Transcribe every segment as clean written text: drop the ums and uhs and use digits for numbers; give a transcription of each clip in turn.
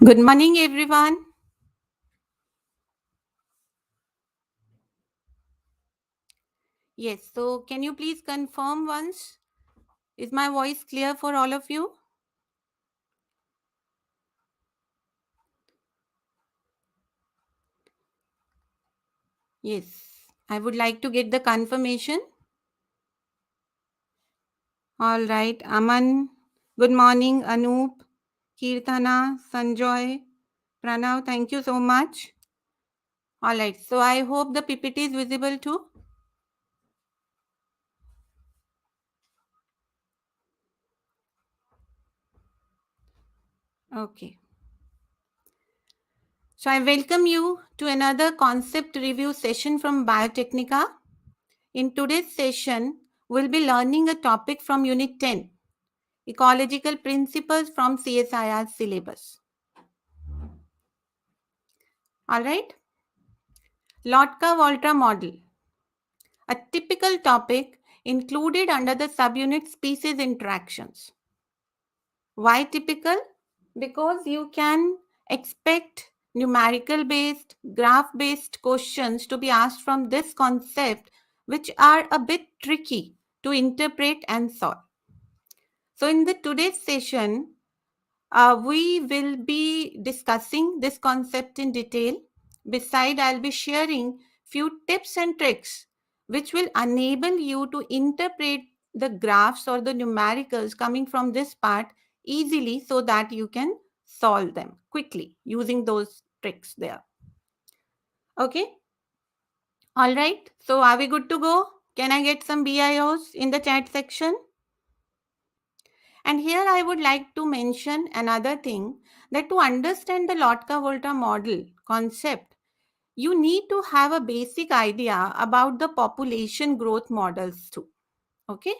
Good morning, everyone. Yes, so can you please confirm once? Is my voice clear for all of you? Yes, I would like to get the confirmation. All right, Aman. Good morning, Anoop, Kirtana, Sanjoy, Pranav. Thank you so much. All right, so I hope the PPT is visible too. Okay. So I welcome you to another concept review session from Biotechnica. In today's session, we'll be learning a topic from Unit 10, Ecological Principles from CSIR syllabus. All right. Lotka-Volterra model, a typical topic included under the subunit species interactions. Why typical? Because you can expect numerical based, graph based questions to be asked from this concept, which are a bit tricky to interpret and solve. So in the today's session, we will be discussing this concept in detail. Besides, I'll be sharing few tips and tricks which will enable you to interpret the graphs or the numericals coming from this part easily so that you can solve them quickly using those tricks there. Okay. All right. So are we good to go? Can I get some BIOs in the chat section? And here I would like to mention another thing, that to understand the Lotka-Volta model concept, you need to have a basic idea about the population growth models too. Okay.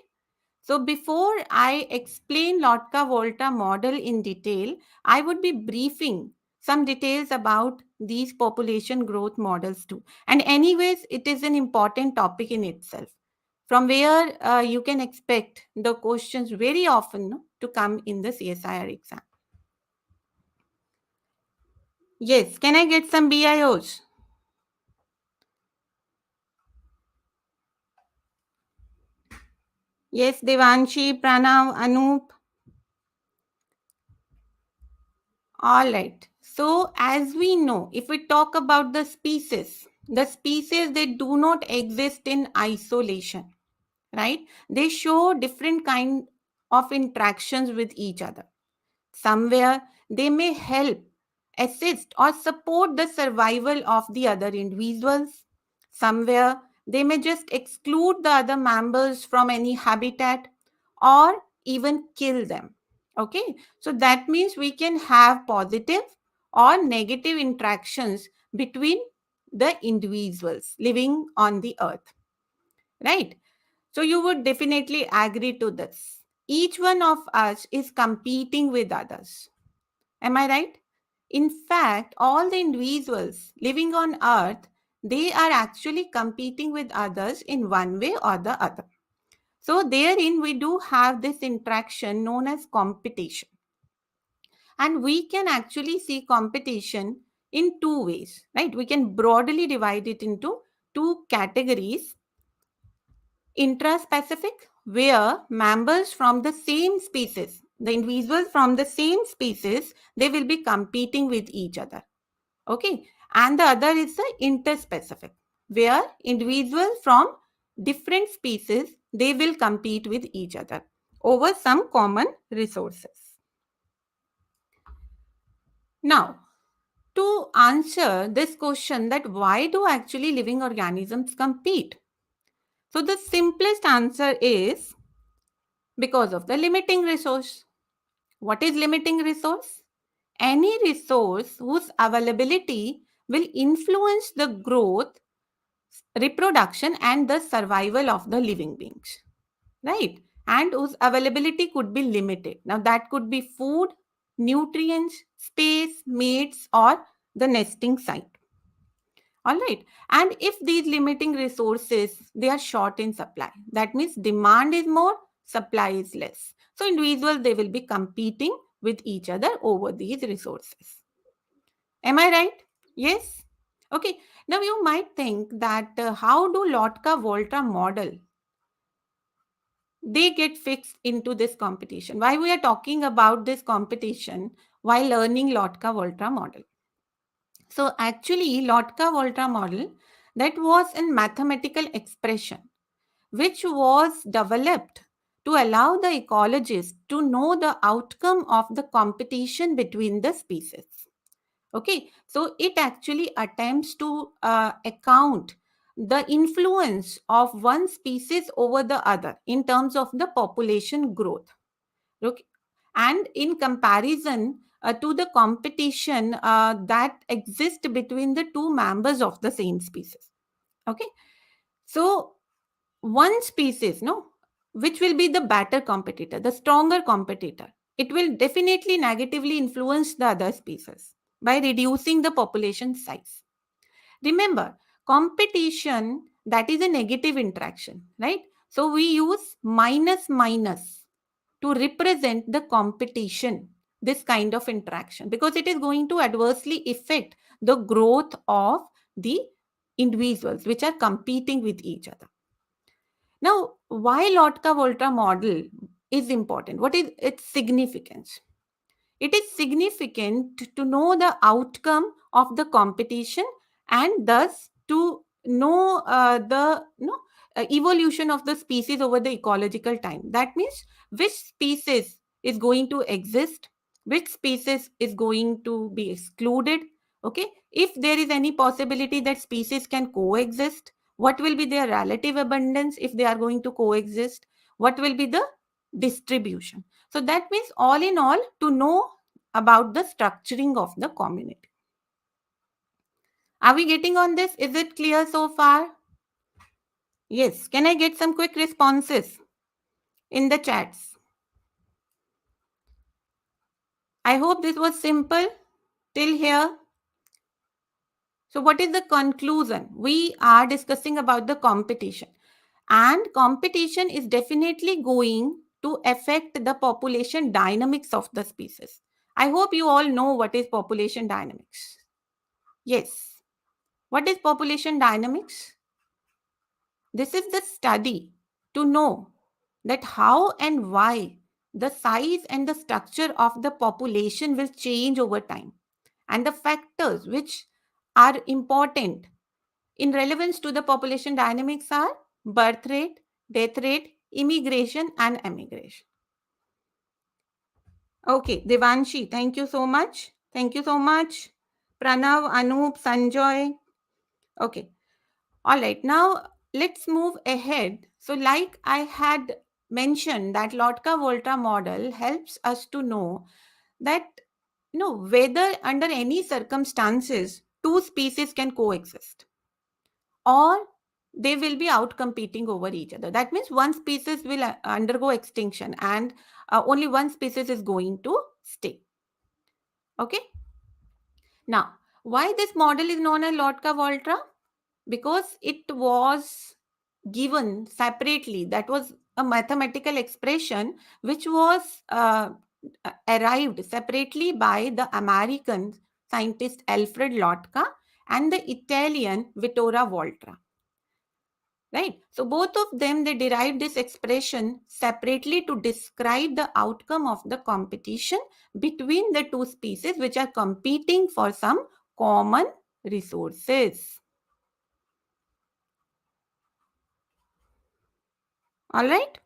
So before I explain Lotka-Volta model in detail, I would be briefing some details about these population growth models too. And anyways, it is an important topic in itself, from where you can expect the questions very often to come in the CSIR exam. Yes, can I get some BIOs? Yes, Devanshi, Pranav, Anoop. All right. So, as we know, if we talk about the species, they do not exist in isolation, right? They show different kind of interactions with each other. Somewhere they may help, assist, or support the survival of the other individuals. Somewhere they may just exclude the other members from any habitat or even kill them. Okay, so that means we can have positive or negative interactions between the individuals living on the earth, right? So you would definitely agree to this. Each one of us is competing with others. Am I right? In fact, all the individuals living on earth, they are actually competing with others in one way or the other. So therein we do have this interaction known as competition. And we can actually see competition in two ways, right? We can broadly divide it into two categories. Intraspecific, where members from the same species, the individuals from the same species, they will be competing with each other. Okay. And the other is the interspecific, where individuals from different species, they will compete with each other over some common resources. Now, to answer this question, that why do actually living organisms compete? So the simplest answer is because of the limiting resource. What is limiting resource? Any resource whose availability will influence the growth, reproduction, and the survival of the living beings, right? And whose availability could be limited. Now, that could be food, nutrients, space, mates, or the nesting site. All right. And if these limiting resources, they are short in supply, that means demand is more, supply is less. So individuals, they will be competing with each other over these resources. Am I right? Yes. Okay. Now you might think that how do Lotka Volta model they get fixed into this competition? Why we are talking about this competition while learning Lotka Volta model? So actually, Lotka Volta model that was a mathematical expression which was developed to allow the ecologist to know the outcome of the competition between the species. Okay, so it actually attempts to account the influence of one species over the other in terms of the population growth. Okay, and in comparison to the competition that exists between the two members of the same species. Okay, so one species, no, which will be the better competitor, the stronger competitor, it will definitely negatively influence the other species by reducing the population size. Remember, competition, that is a negative interaction, right? So we use minus minus to represent the competition, this kind of interaction, because it is going to adversely affect the growth of the individuals which are competing with each other. Now, why Lotka Volta model is important? What is its significance? It is significant to know the outcome of the competition and thus to know the evolution of the species over the ecological time. That means which species is going to exist, which species is going to be excluded. Okay, if there is any possibility that species can coexist, what will be their relative abundance if they are going to coexist? What will be the distribution? So that means all in all, to know about the structuring of the community. Are we getting on this? Is it clear so far? Yes. Can I get some quick responses in the chats? I hope this was simple till here. So what is the conclusion? We are discussing about the competition, and competition is definitely going to affect the population dynamics of the species. I hope you all know what is population dynamics. Yes. What is population dynamics? This is the study to know that how and why the size and the structure of the population will change over time, and the factors which are important in relevance to the population dynamics are birth rate, death rate, immigration and emigration. Okay, Devanshi, thank you so much. Thank you so much. Pranav, Anup, Sanjoy. Okay. All right, now let's move ahead. So, like I had mentioned, that Lotka Volta model helps us to know that whether under any circumstances two species can coexist or they will be out competing over each other. That means one species will undergo extinction and only one species is going to stay. Okay. Now, why this model is known as Lotka Volta? Because it was given separately. That was a mathematical expression which was arrived separately by the American scientist Alfred Lotka and the Italian Vittorio Volterra. Right? So both of them, they derived this expression separately to describe the outcome of the competition between the two species which are competing for some common resources. All right.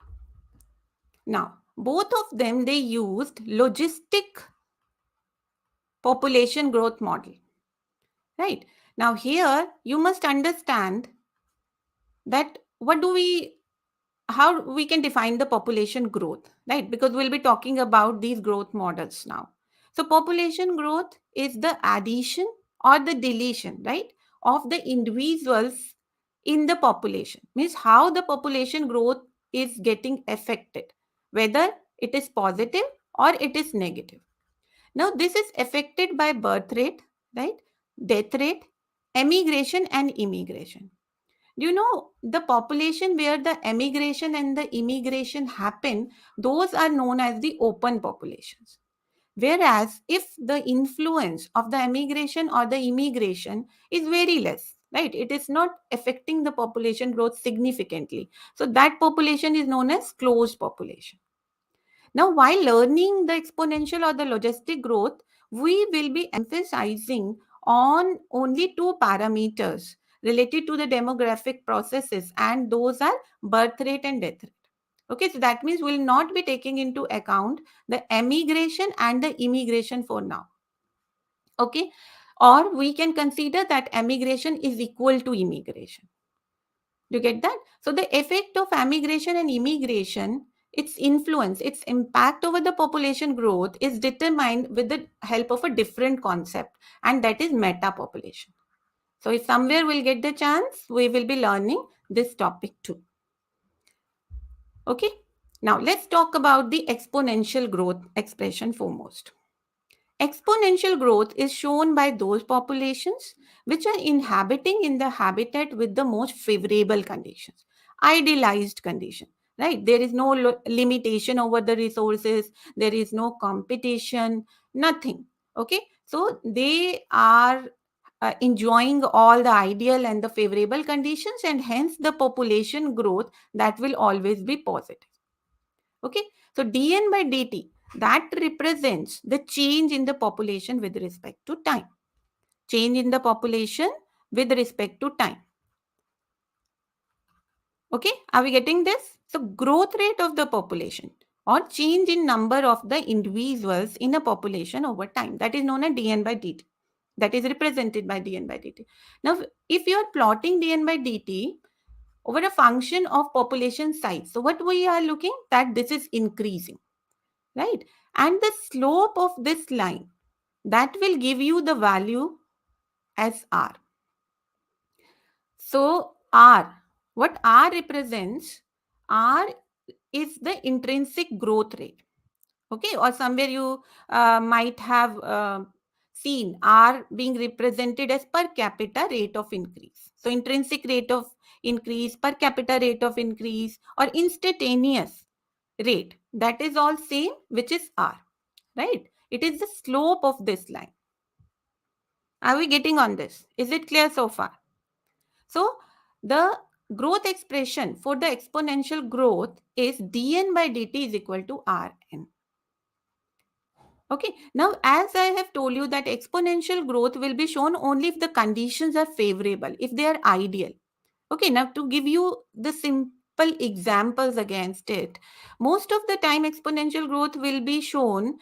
Now, both of them, they used logistic population growth model. Right. Now, here you must understand that how we can define the population growth, right? Because we'll be talking about these growth models now. So population growth is the addition or the deletion, right, of the individuals in the population. Means how the population growth is getting affected, whether it is positive or it is negative. Now this is affected by birth rate, right, death rate, emigration and immigration. Do you know the population where the emigration and the immigration happen, those are known as the open populations. Whereas if the influence of the emigration or the immigration is very less, right? It is not affecting the population growth significantly. So that population is known as closed population. Now, while learning the exponential or the logistic growth, we will be emphasizing on only two parameters related to the demographic processes, and those are birth rate and death rate. Okay, so that means we'll not be taking into account the emigration and the immigration for now. Okay, or we can consider that emigration is equal to immigration. Do you get that? So the effect of emigration and immigration, its influence, its impact over the population growth is determined with the help of a different concept, and that is meta population. So if somewhere we'll get the chance, we will be learning this topic too. Okay. Now let's talk about the exponential growth expression foremost. Exponential growth is shown by those populations which are inhabiting in the habitat with the most favorable conditions, idealized condition, right? There is no limitation over the resources, there is no competition, nothing. Okay, so they are enjoying all the ideal and the favorable conditions, and hence the population growth that will always be positive. Okay, so dn by dt, that represents the change in the population with respect to time. Change in the population with respect to time. Okay, are we getting this? So growth rate of the population or change in number of the individuals in a population over time, that is known as dn by dt. That is represented by dn by dt. Now, if you are plotting dn by dt over a function of population size, so what we are looking that this is increasing, right? And the slope of this line, that will give you the value as r. So r, what r represents, r is the intrinsic growth rate. Okay, or somewhere you might have seen r being represented as per capita rate of increase. So intrinsic rate of increase, per capita rate of increase, or instantaneous rate, that is all same, which is r, right? It is the slope of this line. Are we getting on this? Is it clear so far? So the growth expression for the exponential growth is dn by dt is equal to rn. Okay, now as I have told you that exponential growth will be shown only if the conditions are favorable, if they are ideal. Okay, now to give you the simple examples against it, most of the time exponential growth will be shown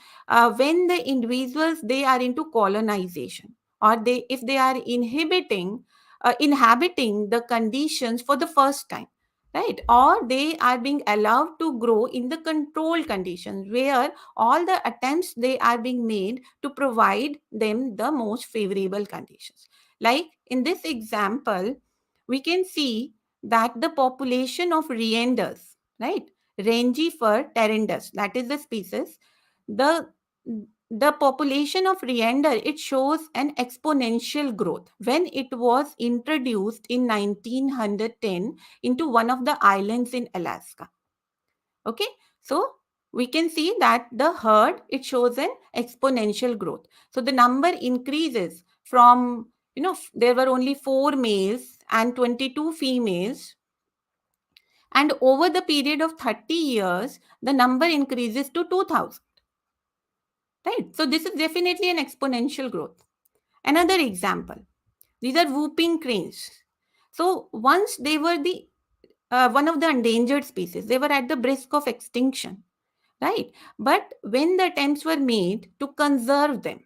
when the individuals, they are into colonization, or they, if they are inhabiting the conditions for the first time, right? Or they are being allowed to grow in the controlled conditions where all the attempts they are being made to provide them the most favorable conditions. Like in this example, we can see that the population of reanders, right, Rangifer terrendus, that is the species, the the population of reander, it shows an exponential growth when it was introduced in 1910 into one of the islands in Alaska. Okay, so we can see that the herd, it shows an exponential growth. So the number increases from, there were only 4 males and 22 females, and over the period of 30 years the number increases to 2000, right? So this is definitely an exponential growth. Another example, these are whooping cranes. So once they were the one of the endangered species, they were at the risk of extinction, right? But when the attempts were made to conserve them,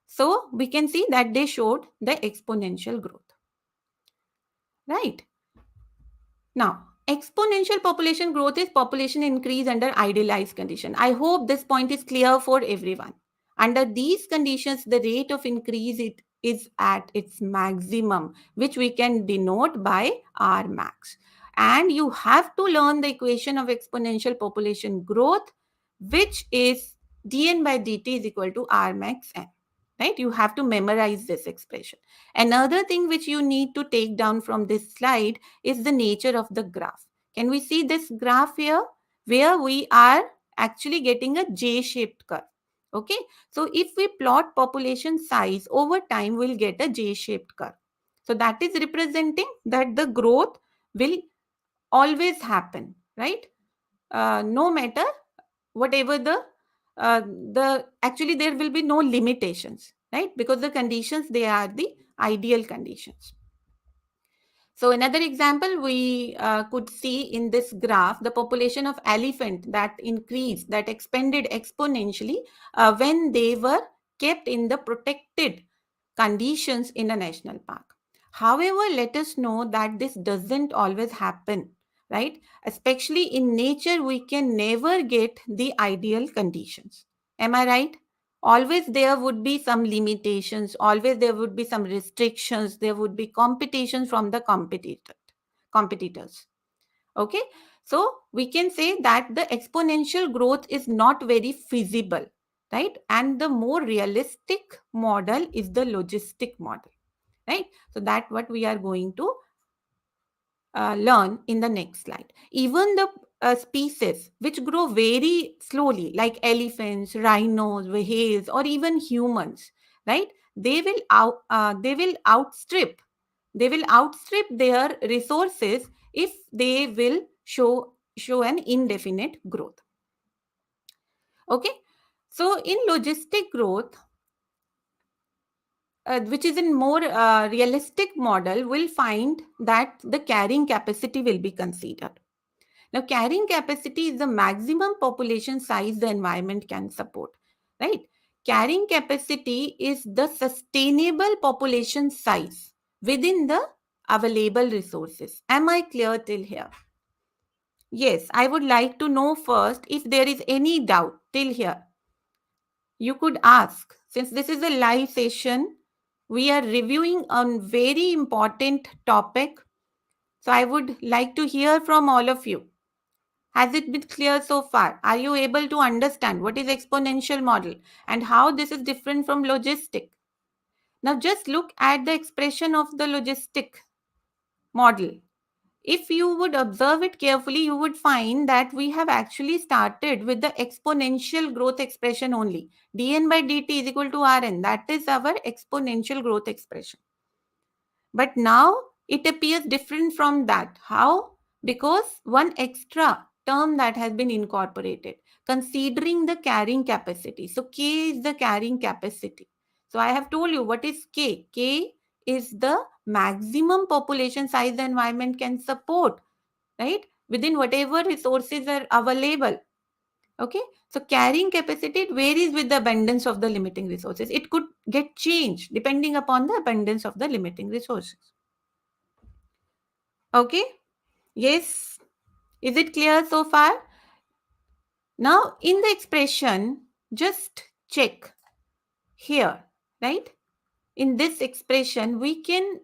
so we can see that they showed the exponential growth, right? Now, exponential population growth is population increase under idealized condition. I hope this point is clear for everyone. Under these conditions, the rate of increase it is at its maximum, which we can denote by R max. And you have to learn the equation of exponential population growth, which is dn by dt is equal to R max n. Right? You have to memorize this expression. Another thing which you need to take down from this slide is the nature of the graph. Can we see this graph here? Where we are actually getting a J-shaped curve. Okay, so if we plot population size over time, we'll get a J-shaped curve. So that is representing that the growth will always happen, right? No matter whatever the actually there will be no limitations, right? Because the conditions, they are the ideal conditions. So another example we could see in this graph, the population of elephant that increased, that expanded exponentially when they were kept in the protected conditions in a national park. However, let us know that this doesn't always happen, right? Especially in nature, we can never get the ideal conditions. Am I right? Always there would be some limitations, always there would be some restrictions, there would be competition from the competitors. Okay, so we can say that the exponential growth is not very feasible, right? And the more realistic model is the logistic model, right? So that what we are going to learn in the next slide. Even the species which grow very slowly, like elephants, rhinos, whales, or even humans, right? They will outstrip their resources if they will show an indefinite growth. Okay, so in logistic growth, which is in more realistic model, will find that the carrying capacity will be considered. Now, carrying capacity is the maximum population size the environment can support, right? Carrying capacity is the sustainable population size within the available resources. Am I clear till here? Yes, I would like to know first if there is any doubt till here. You could ask. Since this is a live session, we are reviewing a very important topic. So I would like to hear from all of you. Has it been clear so far? Are you able to understand what is exponential model and how this is different from logistic? Now just look at the expression of the logistic model. If you would observe it carefully, you would find that we have actually started with the exponential growth expression only. dn by dt is equal to rn. That is our exponential growth expression. But now it appears different from that. How? Because one extra term that has been incorporated, considering the carrying capacity. So K is the carrying capacity. So I have told you what is K. K is the maximum population size the environment can support, right? Within whatever resources are available. Okay. So carrying capacity, it varies with the abundance of the limiting resources. It could get changed depending upon the abundance of the limiting resources. Okay. Yes. Is it clear so far? Now, in the expression, just check here, right? In this expression, we can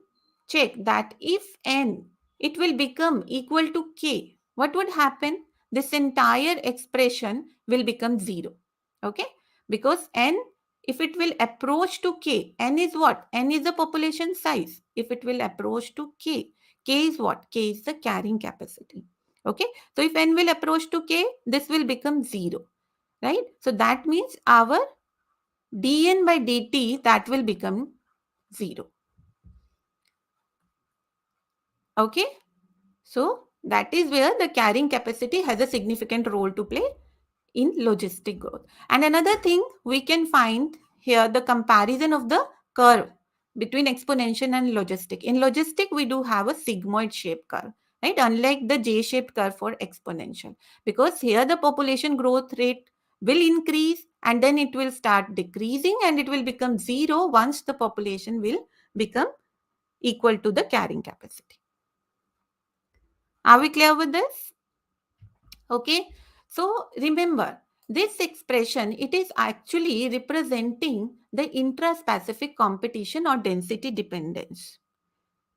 check that if n, it will become equal to k, what would happen? This entire expression will become 0. Okay? Because n, if it will approach to k, n is what? N is the population size. If it will approach to k, k is what? K is the carrying capacity. Okay? So if n will approach to k, this will become 0. Right? So that means our dn by dt, that will become 0. Okay, so that is where the carrying capacity has a significant role to play in logistic growth. And another thing we can find here, the comparison of the curve between exponential and logistic. In logistic, we do have a sigmoid shaped curve, right? Unlike the J-shaped curve for exponential, because here the population growth rate will increase and then it will start decreasing and it will become 0 once the population will become equal to the carrying capacity. Are we clear with this? Okay. So remember, this expression, it is actually representing the intra-specific competition or density dependence,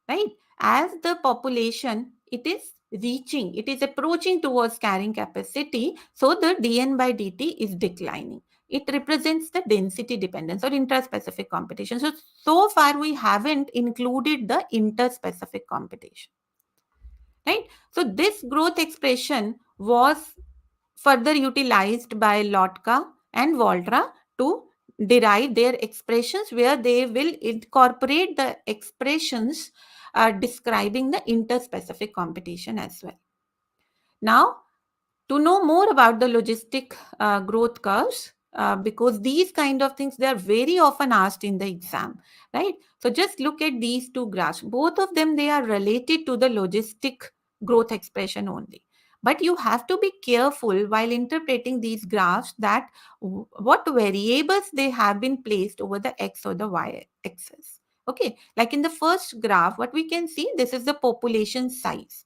right? As the population, it is approaching towards carrying capacity. So the dn by dt is declining. It represents the density dependence or intra-specific competition. So far we haven't included the inter-specific competition. Right? So this growth expression was further utilized by Lotka and Volterra to derive their expressions, where they will incorporate the expressions describing the interspecific competition as well. Now, to know more about the logistic growth curves, because these kind of things, they are very often asked in the exam, right? So just look at these two graphs. Both of them, they are related to the logistic growth expression only. But you have to be careful while interpreting these graphs that what variables they have been placed over the x or the y axis. Okay, like in the first graph, what we can see, this is the population size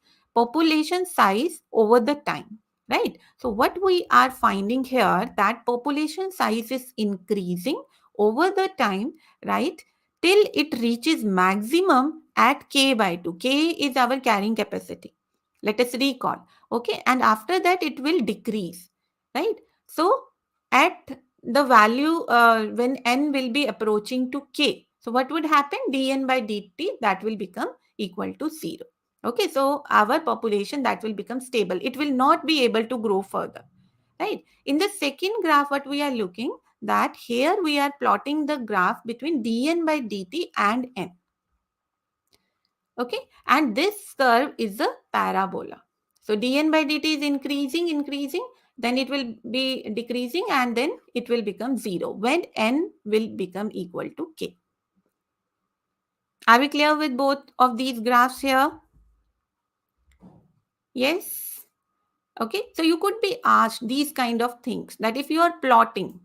over the time, right? So what we are finding here, that population size is increasing over the time, right, till it reaches maximum at k by 2. K is our carrying capacity, let us recall. Okay, and after that it will decrease, right? So at the value when n will be approaching to k, so what would happen, dn by dt, that will become equal to 0. Okay, so our population, that will become stable. It will not be able to grow further, right? In the second graph, what we are looking, that here we are plotting the graph between dn by dt and n. Okay, and this curve is a parabola. So dn by dt is increasing, then it will be decreasing, and then it will become 0 when n will become equal to k. Are we clear with both of these graphs here? Yes. Okay, so you could be asked these kind of things, that if you are plotting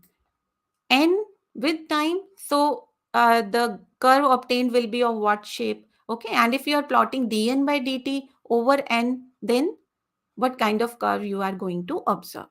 n with time, so the curve obtained will be of what shape? Okay, and if you are plotting dn by dt over n, then what kind of curve you are going to observe?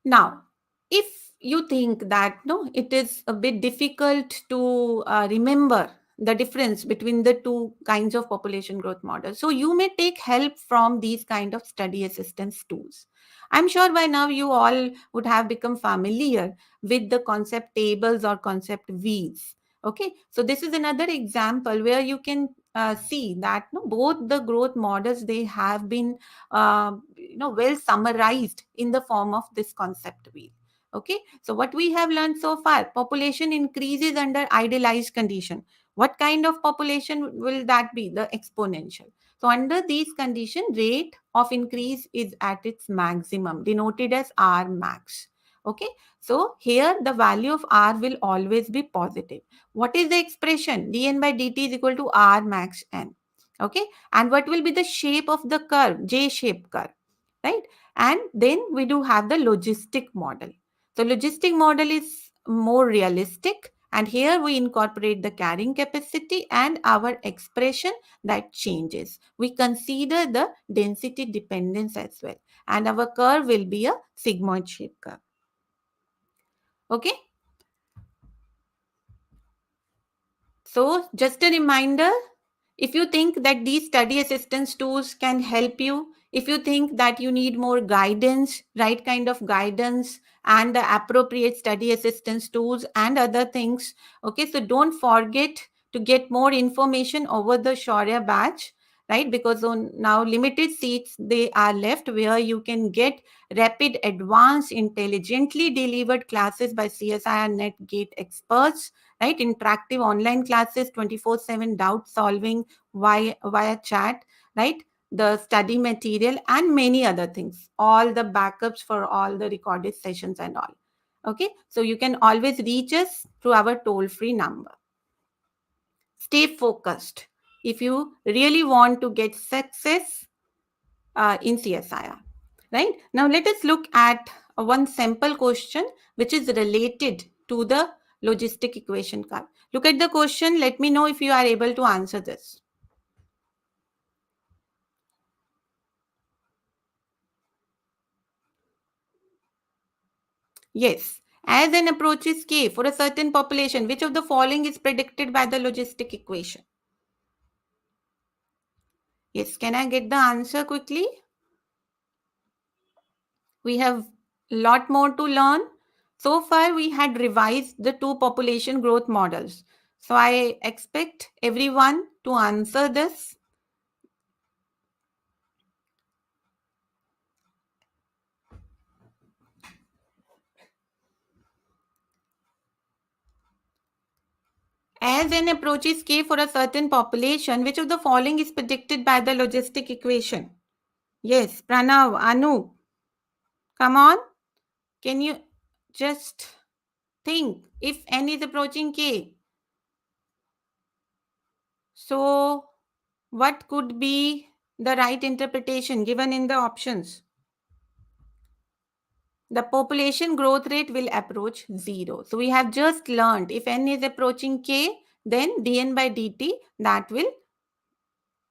Now, if you think that no, it is a bit difficult to remember the difference between the two kinds of population growth models, so you may take help from these kind of study assistance tools. I'm sure by now you all would have become familiar with the concept tables or concept wheels. Okay, so this is another example where you can see that no, both the growth models, they have been well summarized in the form of this concept wheel. Okay, so what we have learned so far, population increases under idealized condition. What kind of population will that be? The exponential. So under these conditions, rate of increase is at its maximum, denoted as r max. Okay, so here the value of r will always be positive. What is the expression? dn by dt is equal to r max n. Okay, and what will be the shape of the curve? J shape curve, right? And then we do have the logistic model. So logistic model is more realistic, and here we incorporate the carrying capacity and our expression that changes. We consider the density dependence as well, and our curve will be a sigmoid shape curve. Okay, so just a reminder, if you think that these study assistance tools can help you, if you think that you need more guidance, right kind of guidance, and the appropriate study assistance tools and other things, okay, so don't forget to get more information over the Shaurya batch, right? Because on now limited seats they are left, where you can get rapid, advanced, intelligently delivered classes by CSIR NET GATE experts, right? Interactive online classes, 24/7 doubt solving via chat, right? The study material and many other things, all the backups for all the recorded sessions and all. Okay, so you can always reach us through our toll-free number. Stay focused if you really want to get success in CSIR. Right? Now let us look at one sample question which is related to the logistic equation curve. Look at the question. Let me know if you are able to answer this. Yes. As n approaches k for a certain population, which of the following is predicted by the logistic equation? Yes. Can I get the answer quickly? We have a lot more to learn. So far, we had revised the two population growth models. So I expect everyone to answer this. As n approaches k for a certain population, which of the following is predicted by the logistic equation? Yes, Pranav, Anu, come on. Can you just think if n is approaching k? So, what could be the right interpretation given in the options? The population growth rate will approach 0. So, we have just learned if n is approaching k, then dn by dt that will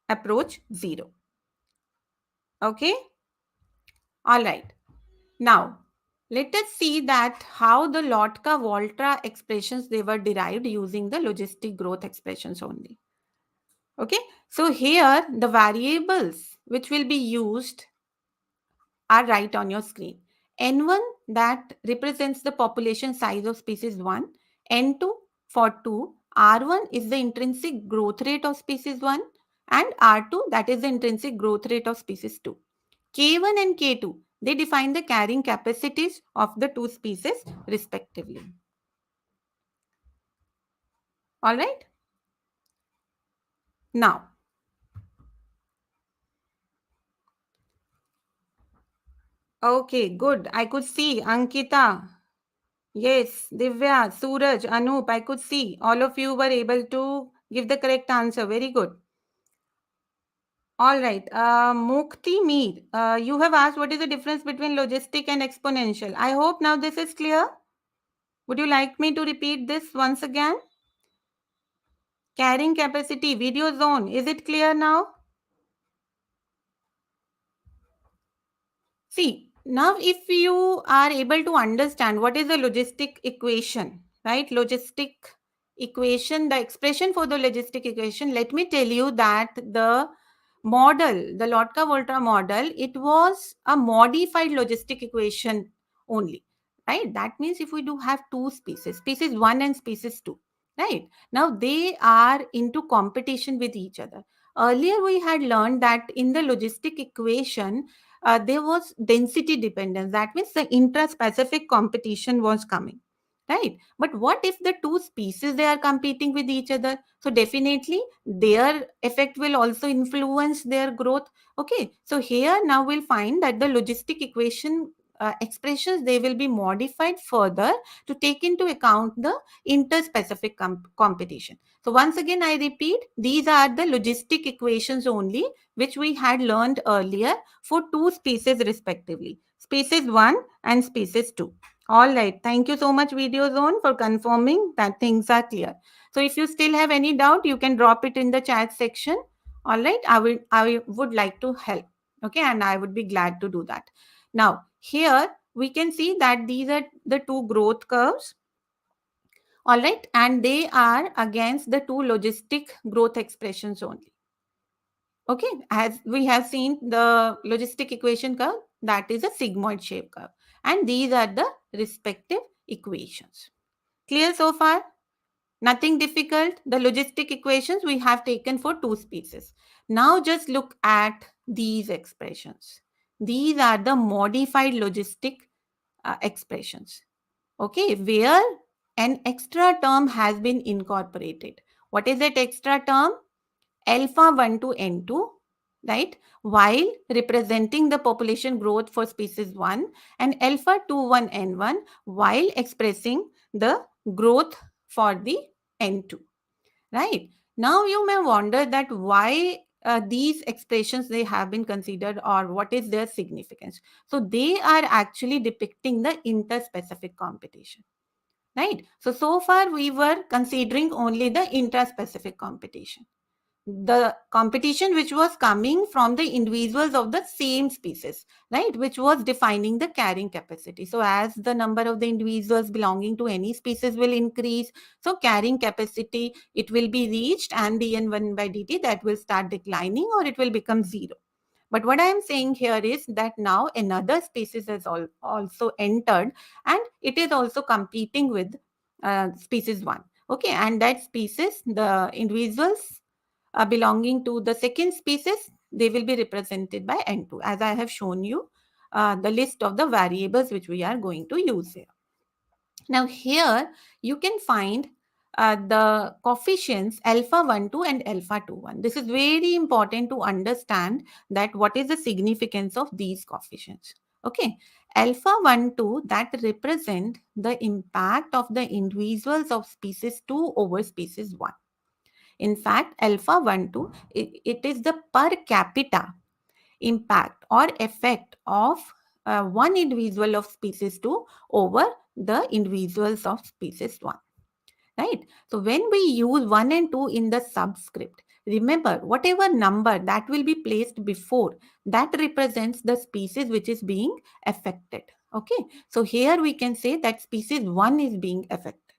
approach 0. Okay? All right. Now, let us see that how the Lotka Volta expressions they were derived using the logistic growth expressions only. Okay, so here the variables which will be used are right on your screen. N1 that represents the population size of species 1, N2 for 2, R1 is the intrinsic growth rate of species 1 and R2 that is the intrinsic growth rate of species 2. K1 and K2 they define the carrying capacities of the two species respectively. All right. Now, okay, good. I could see Ankita. Yes, Divya, Suraj, Anup, I could see all of you were able to give the correct answer. Very good. All right. Mukti Meer, you have asked what is the difference between logistic and exponential. I hope now this is clear. Would you like me to repeat this once again? Carrying capacity, video zone. Is it clear now? See, now if you are able to understand what is the logistic equation, right? Logistic equation, the expression for the logistic equation, let me tell you that the model, the Lotka-Volta model, it was a modified logistic equation only, right? That means if we do have two species, species 1 and species 2, right? Now they are into competition with each other. Earlier we had learned that in the logistic equation, there was density dependence. That means the intra-specific competition was coming, right? But what if the two species they are competing with each other? So definitely their effect will also influence their growth. Okay, so here now we'll find that the logistic equation expressions they will be modified further to take into account the interspecific competition. So once again I repeat, these are the logistic equations only which we had learned earlier for two species respectively, species 1 and species 2. All right, thank you so much Video Zone for confirming that things are clear. So if you still have any doubt, you can drop it in the chat section. All right, I would like to help. Okay, and I would be glad to do that. Now here we can see that these are the two growth curves. All right, and they are against the two logistic growth expressions only. Okay, as we have seen the logistic equation curve, that is a sigmoid shape curve. And these are the respective equations. Clear so far? Nothing difficult. The logistic equations we have taken for two species. Now just look at these expressions. These are the modified logistic expressions. Okay, where an extra term has been incorporated. What is that extra term? Alpha 1 to N2, right? While representing the population growth for species 1 and alpha 2 1 N1 while expressing the growth for the N2, right? Now you may wonder that why these expressions they have been considered or what is their significance. So they are actually depicting the interspecific competition. Right. So far we were considering only the intraspecific competition, the competition which was coming from the individuals of the same species, right, which was defining the carrying capacity. So as the number of the individuals belonging to any species will increase, so carrying capacity it will be reached and dn1 by dt that will start declining or it will become zero. But what I am saying here is that now another species has also entered and it is also competing with species 1. Okay, and that species, the individuals belonging to the second species, they will be represented by N2, as I have shown you the list of the variables which we are going to use here. Now here you can find the coefficients alpha 1 2 and alpha 2 1. This is very important to understand that what is the significance of these coefficients. Okay, alpha 1 2 that represent the impact of the individuals of species 2 over species 1. In fact, alpha 1 2 it is the per capita impact or effect of one individual of species 2 over the individuals of species 1. Right? So when we use 1 and 2 in the subscript, remember whatever number that will be placed before, that represents the species which is being affected. Okay, so here we can say that species 1 is being affected.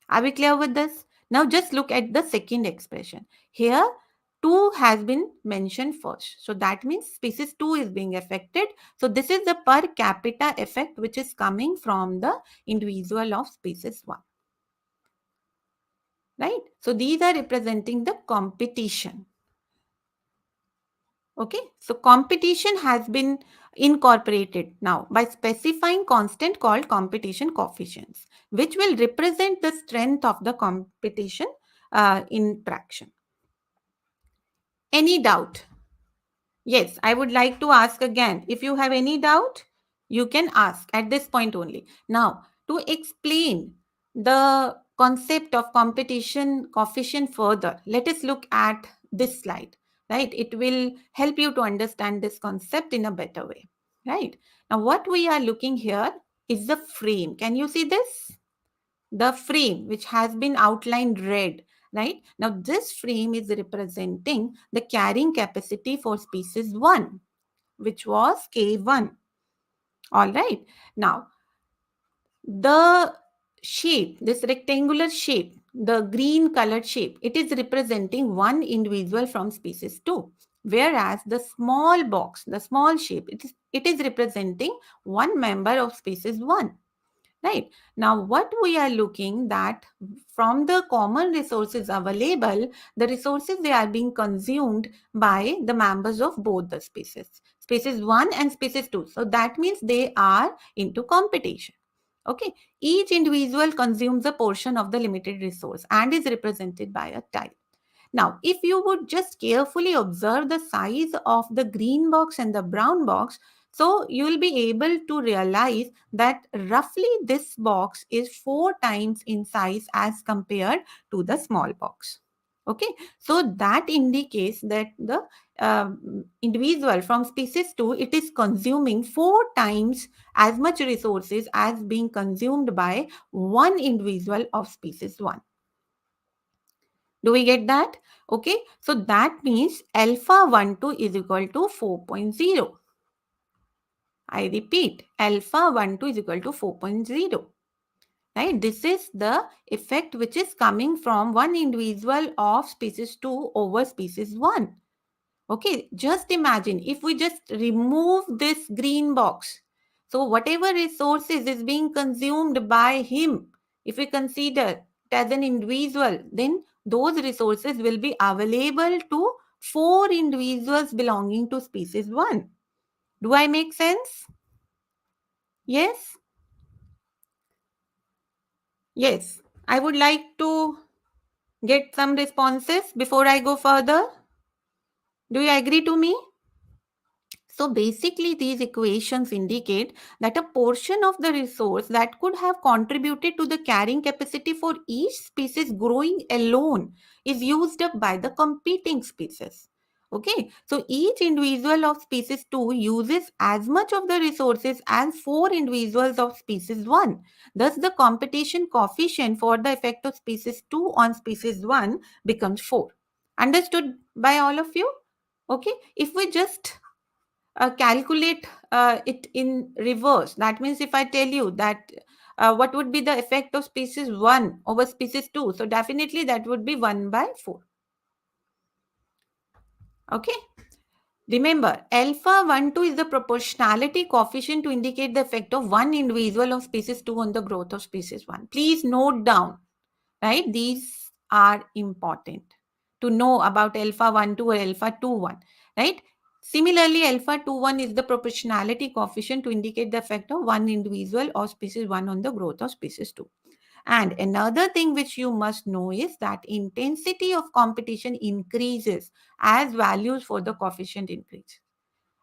Are we clear with this? Now just look at the second expression. Here 2 has been mentioned first. So that means species 2 is being affected. So this is the per capita effect which is coming from the individual of species 1. Right? So these are representing the competition. Okay, so competition has been incorporated now by specifying constant called competition coefficients, which will represent the strength of the competition interaction. Any doubt? Yes, I would like to ask again. If you have any doubt, you can ask at this point only. Now, to explain the concept of competition coefficient further, let us look at this slide, right? It will help you to understand this concept in a better way, right? Now, what we are looking here is the frame. Can you see this? The frame which has been outlined red, right? Now this frame is representing the carrying capacity for species 1, which was K1. All right. Now the shape, this rectangular shape, the green colored shape, it is representing one individual from species 2. Whereas the small box, the small shape, it is representing one member of species 1. Right. Now, what we are looking that from the common resources available, the resources they are being consumed by the members of both the species 1 and species 2. So that means they are into competition. Okay. Each individual consumes a portion of the limited resource and is represented by a type. Now, if you would just carefully observe the size of the green box and the brown box, so you will be able to realize that roughly this box is 4 times in size as compared to the small box. Okay, so that indicates that the individual from species 2, it is consuming 4 times as much resources as being consumed by one individual of species 1. Do we get that? Okay, so that means alpha 1 2 is equal to 4.0. I repeat, alpha 1 2 is equal to 4.0. Right? This is the effect which is coming from one individual of species 2 over species 1. Okay, just imagine if we just remove this green box. So whatever resources is being consumed by him, if we consider it as an individual, then those resources will be available to 4 individuals belonging to species 1. Do I make sense? Yes? Yes. I would like to get some responses before I go further. Do you agree to me? So basically, these equations indicate that a portion of the resource that could have contributed to the carrying capacity for each species growing alone is used up by the competing species. Okay, so each individual of species 2 uses as much of the resources as 4 individuals of species 1. Thus, the competition coefficient for the effect of species 2 on species 1 becomes 4. Understood by all of you? Okay, if we just calculate it in reverse. That means if I tell you that what would be the effect of species 1 over species 2, so definitely that would be 1 by 4. Okay. Remember, alpha 1 2 is the proportionality coefficient to indicate the effect of one individual of species 2 on the growth of species 1. Please note down, right? These are important to know about alpha 1 2 or alpha 2 1, right? Similarly, alpha 2 1 is the proportionality coefficient to indicate the effect of one individual or species 1 on the growth of species 2. And another thing which you must know is that intensity of competition increases as values for the coefficient increase.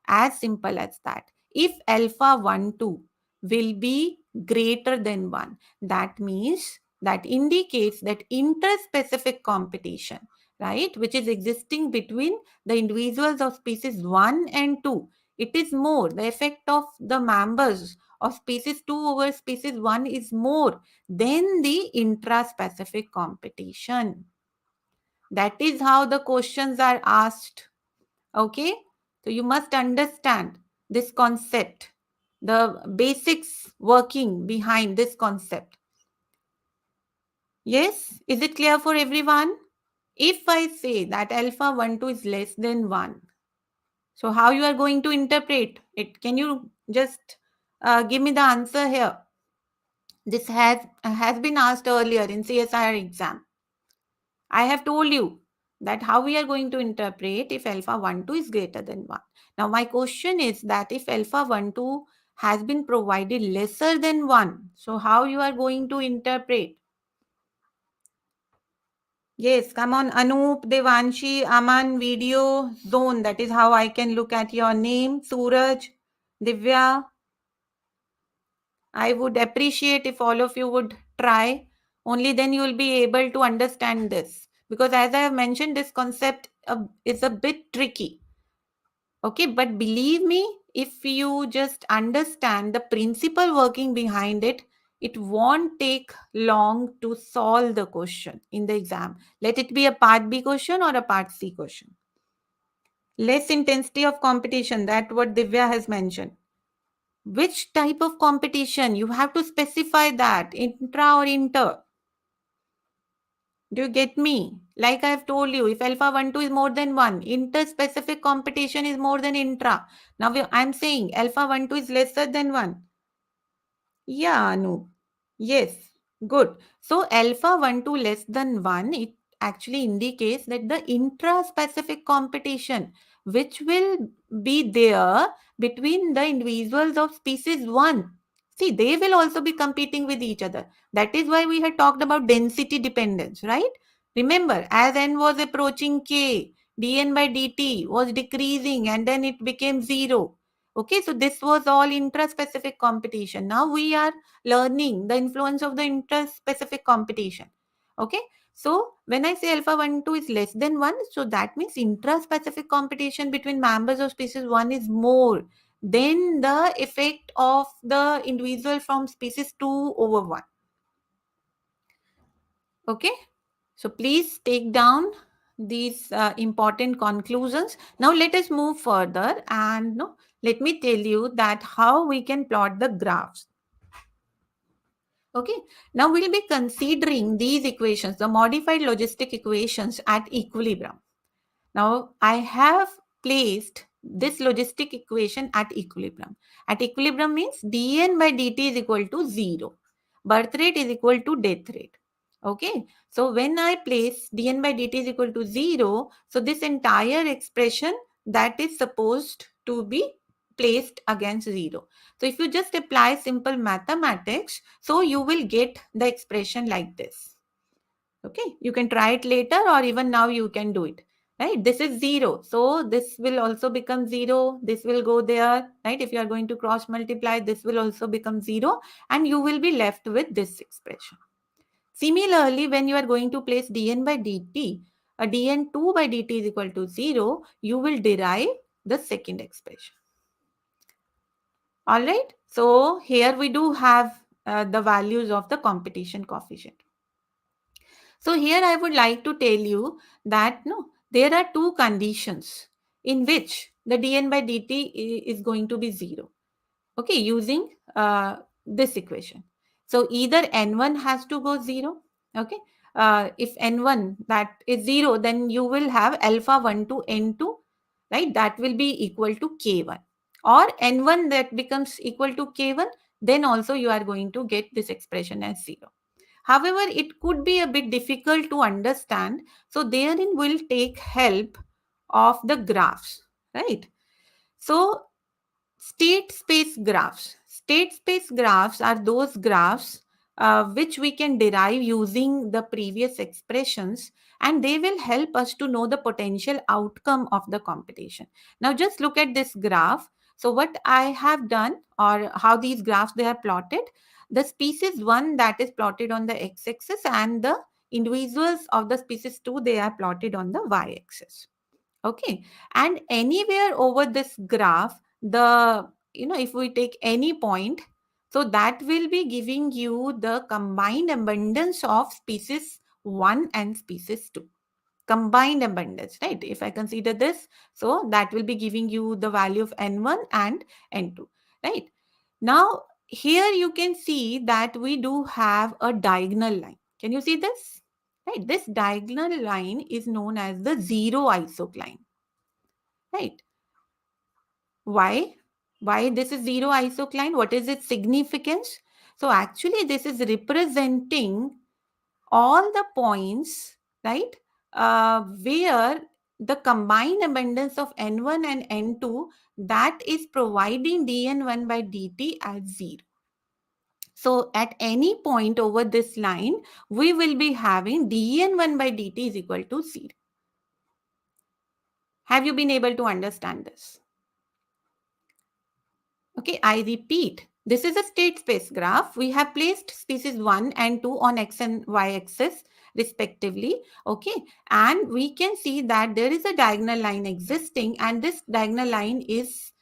As simple as that. If alpha 1, 2 will be greater than 1, that means that indicates that interspecific competition, right, which is existing between the individuals of species 1 and 2. It is more, the effect of the members of species 2 over species 1 is more than the intraspecific competition. That is how the questions are asked. Okay, so you must understand this concept, the basics working behind this concept. Yes, is it clear for everyone? If I say that alpha 1 2 is less than 1, so how you are going to interpret it? Can you just give me the answer here? This has been asked earlier in CSIR exam. I have told you that how we are going to interpret if alpha 1 2 is greater than 1. Now my question is that if alpha 1 2 has been provided lesser than 1, so how you are going to interpret? Yes, come on, Anup, Devanshi, Aman, video, zone. That is how I can look at your name. Suraj, Divya. I would appreciate if all of you would try. Only then you will be able to understand this. Because as I have mentioned, this concept is a bit tricky. Okay, but believe me, if you just understand the principle working behind it, it won't take long to solve the question in the exam. Let it be a part B question or a part C question. Less intensity of competition, that what Divya has mentioned. Which type of competition? You have to specify that, intra or inter. Do you get me? Like I have told you, if alpha 1 2 is more than 1, interspecific competition is more than intra. Now I am saying alpha 1 2 is lesser than 1. Yeah, no. Yes, good. So alpha 1 2 less than 1, it actually indicates that the intra-specific competition which will be there between the individuals of species 1. See, they will also be competing with each other. That is why we had talked about density dependence, right? Remember, as n was approaching k, dn by dt was decreasing and then it became 0. Okay, so this was all intraspecific competition. Now we are learning the influence of the intraspecific competition. Okay, so when I say alpha 1 2 is less than 1, so that means intraspecific competition between members of species 1 is more than the effect of the individual from species 2 over 1. Okay, so please take down these important conclusions. Now let us move further and no, let me tell you that how we can plot the graphs. Okay, now we'll be considering these equations, the modified logistic equations at equilibrium. Now I have placed this logistic equation at equilibrium. At equilibrium means dn by dt is equal to 0. Birth rate is equal to death rate. Okay, so when I place dn by dt is equal to 0, so this entire expression that is supposed to be placed against 0. So if you just apply simple mathematics, so you will get the expression like this. Okay, you can try it later or even now you can do it. Right, this is 0. So this will also become 0. This will go there. Right, if you are going to cross multiply, this will also become 0 and you will be left with this expression. Similarly, when you are going to place dn by dt, a dn2 by dt is equal to 0, you will derive the second expression. All right. So here we do have the values of the competition coefficient. So here I would like to tell you that no, there are two conditions in which the dn by dt is going to be 0. Okay, using this equation. So either n1 has to go 0. Okay, if n1 that is 0, then you will have alpha 1 to n2, right? That will be equal to k1. Or n1 that becomes equal to k1, then also you are going to get this expression as 0. However, it could be a bit difficult to understand. So therein we'll take help of the graphs, right? So state space graphs. State space graphs are those graphs which we can derive using the previous expressions, and they will help us to know the potential outcome of the competition. Now just look at this graph. So what I have done, or how these graphs they are plotted, the species 1 that is plotted on the x-axis, and the individuals of the species 2 they are plotted on the y-axis. Okay, and anywhere over this graph, the if we take any point, so that will be giving you the combined abundance of species 1 and species 2. Combined abundance, right? If I consider this, so that will be giving you the value of n1 and n2, right? Now here you can see that we do have a diagonal line. Can you see this? Right, this diagonal line is known as the zero isocline, right? Why? Why this is zero isocline? What is its significance? So actually this is representing all the points, right, where the combined abundance of n1 and n2 that is providing dn1 by dt as 0. So at any point over this line, we will be having dn1 by dt is equal to 0. Have you been able to understand this? Okay, I repeat, this is a state space graph. We have placed species 1 and 2 on x and y axis respectively. Okay, and we can see that there is a diagonal line existing, and this diagonal line is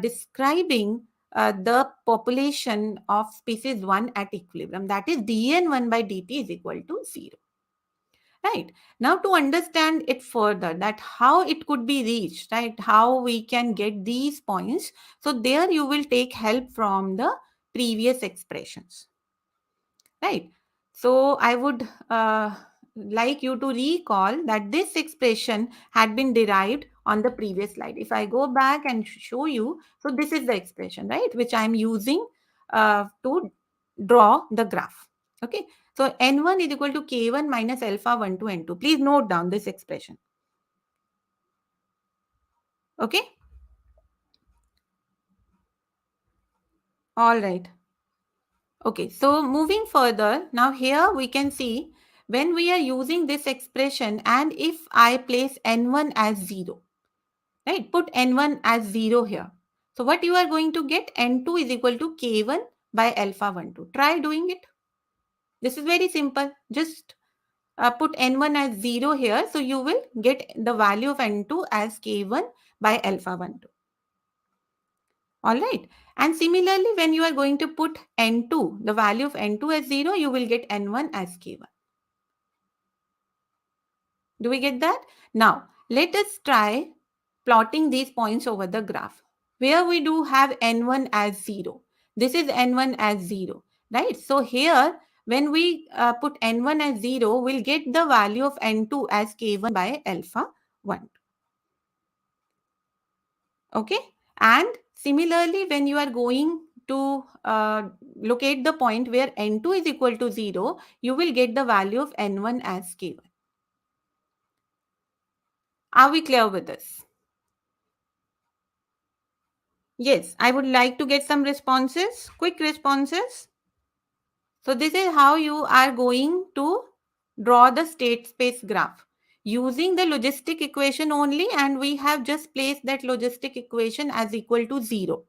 describing the population of species 1 at equilibrium. That is dn1 by dt is equal to 0. Right. Now to understand it further, that how it could be reached, right? How we can get these points. So there you will take help from the previous expressions. Right. So I would like you to recall that this expression had been derived on the previous slide. If I go back and show you, so this is the expression, right, which I'm using to draw the graph. Okay. So n1 is equal to k1 minus alpha 1 to n2. Please note down this expression. Okay. All right. Okay. So moving further, now here we can see when we are using this expression, and if I place n1 as 0, right? Put n1 as 0 here. So what you are going to get, n2 is equal to k1 by alpha 1 2. Try doing it. This is very simple. Just put n1 as 0 here. So you will get the value of n2 as k1 by alpha 1 2. All right. And similarly, when you are going to put n2, the value of n2 as 0, you will get n1 as k1. Do we get that? Now, let us try plotting these points over the graph. Where we do have n1 as 0. This is n1 as 0, right? So here, when we put n1 as 0, we'll get the value of n2 as k1 by alpha 1. Okay? And similarly, when you are going to locate the point where n2 is equal to 0, you will get the value of n1 as k1. Are we clear with this? Yes, I would like to get some responses, quick responses. So this is how you are going to draw the state space graph using the logistic equation only, and we have just placed that logistic equation as equal to 0.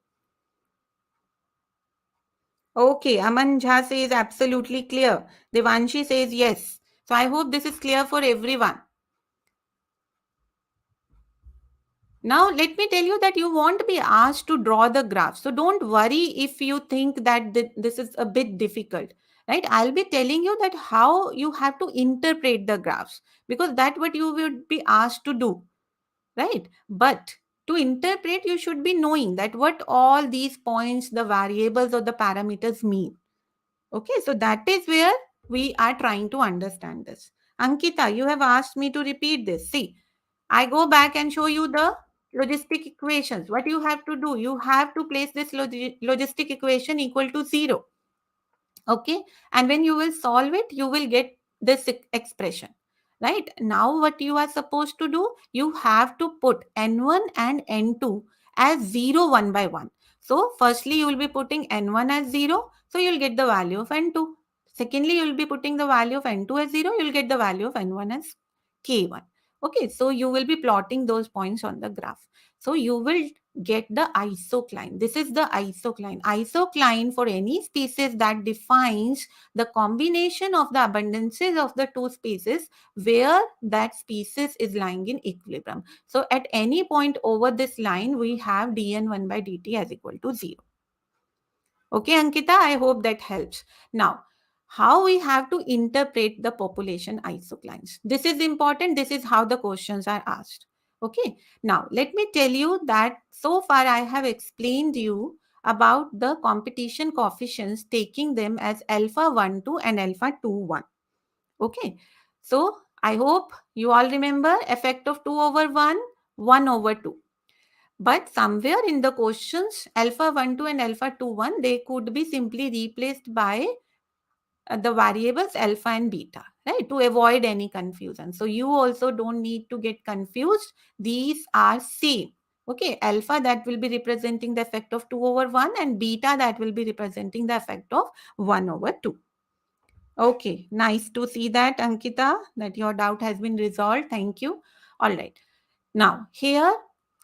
Okay, Aman Jha says absolutely clear. Devanshi says yes. So I hope this is clear for everyone. Now, let me tell you that you won't be asked to draw the graph. So don't worry if you think that this is a bit difficult, right? I'll be telling you that how you have to interpret the graphs, because that's what you would be asked to do, right? But to interpret, you should be knowing that what all these points, the variables or the parameters mean. Okay, so that is where we are trying to understand this. Ankita, you have asked me to repeat this. See, I go back and show you the logistic equations. What you have to do, you have to place this logistic equation equal to 0. Okay, and when you will solve it, you will get this expression. Right now, what you are supposed to do, you have to put n1 and n2 as 0 one by one. So firstly, you will be putting n1 as 0. So you'll get the value of n2. Secondly, you will be putting the value of n2 as 0, you will get the value of n1 as k1. Okay, so you will be plotting those points on the graph. So you will get the isocline. This is the isocline. Isocline for any species that defines the combination of the abundances of the two species where that species is lying in equilibrium. So at any point over this line, we have dn1 by dt as equal to 0. Okay, Ankita, I hope that helps. Now, how we have to interpret the population isoclines. This is important. This is how the questions are asked. Okay, now let me tell you that so far I have explained you about the competition coefficients, taking them as alpha 1, 2 and alpha 2, 1. Okay, so I hope you all remember effect of 2 over 1, 1 over 2. But somewhere in the questions, alpha 1, 2 and alpha 2, 1, they could be simply replaced by the variables alpha and beta, right? To avoid any confusion. So you also don't need to get confused. These are same. Okay, alpha that will be representing the effect of 2 over 1 and beta that will be representing the effect of 1 over 2. Okay, nice to see that, Ankita, that your doubt has been resolved. Thank you. All right. Now, here,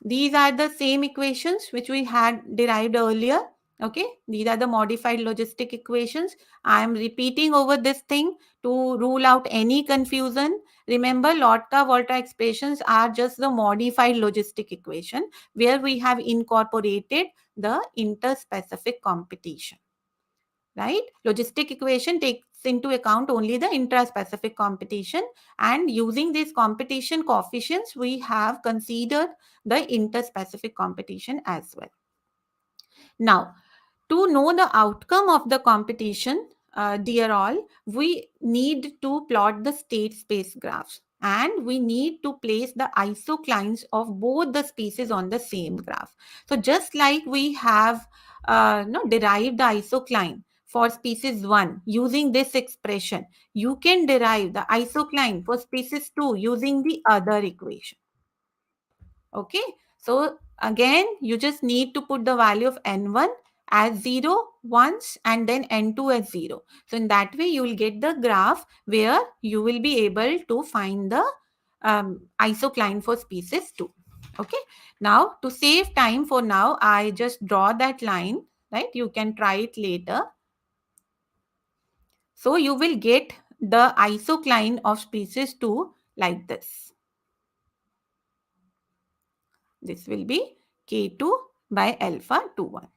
these are the same equations which we had derived earlier. Okay, these are the modified logistic equations. I am repeating over this thing to rule out any confusion. Remember, Lotka Volta expressions are just the modified logistic equation where we have incorporated the interspecific competition. Right? Logistic equation takes into account only the intraspecific competition, and using these competition coefficients, we have considered the interspecific competition as well. Now, to know the outcome of the competition, dear all, we need to plot the state space graphs and we need to place the isoclines of both the species on the same graph. So just like we have derived the isocline for species 1 using this expression, you can derive the isocline for species 2 using the other equation. Okay, so again, you just need to put the value of n1 as 0 once and then n2 as 0. So in that way, you will get the graph where you will be able to find the isocline for species 2. Okay, now to save time for now, I just draw that line, right? You can try it later. So you will get the isocline of species 2 like this. This will be K2 by alpha 2, 1.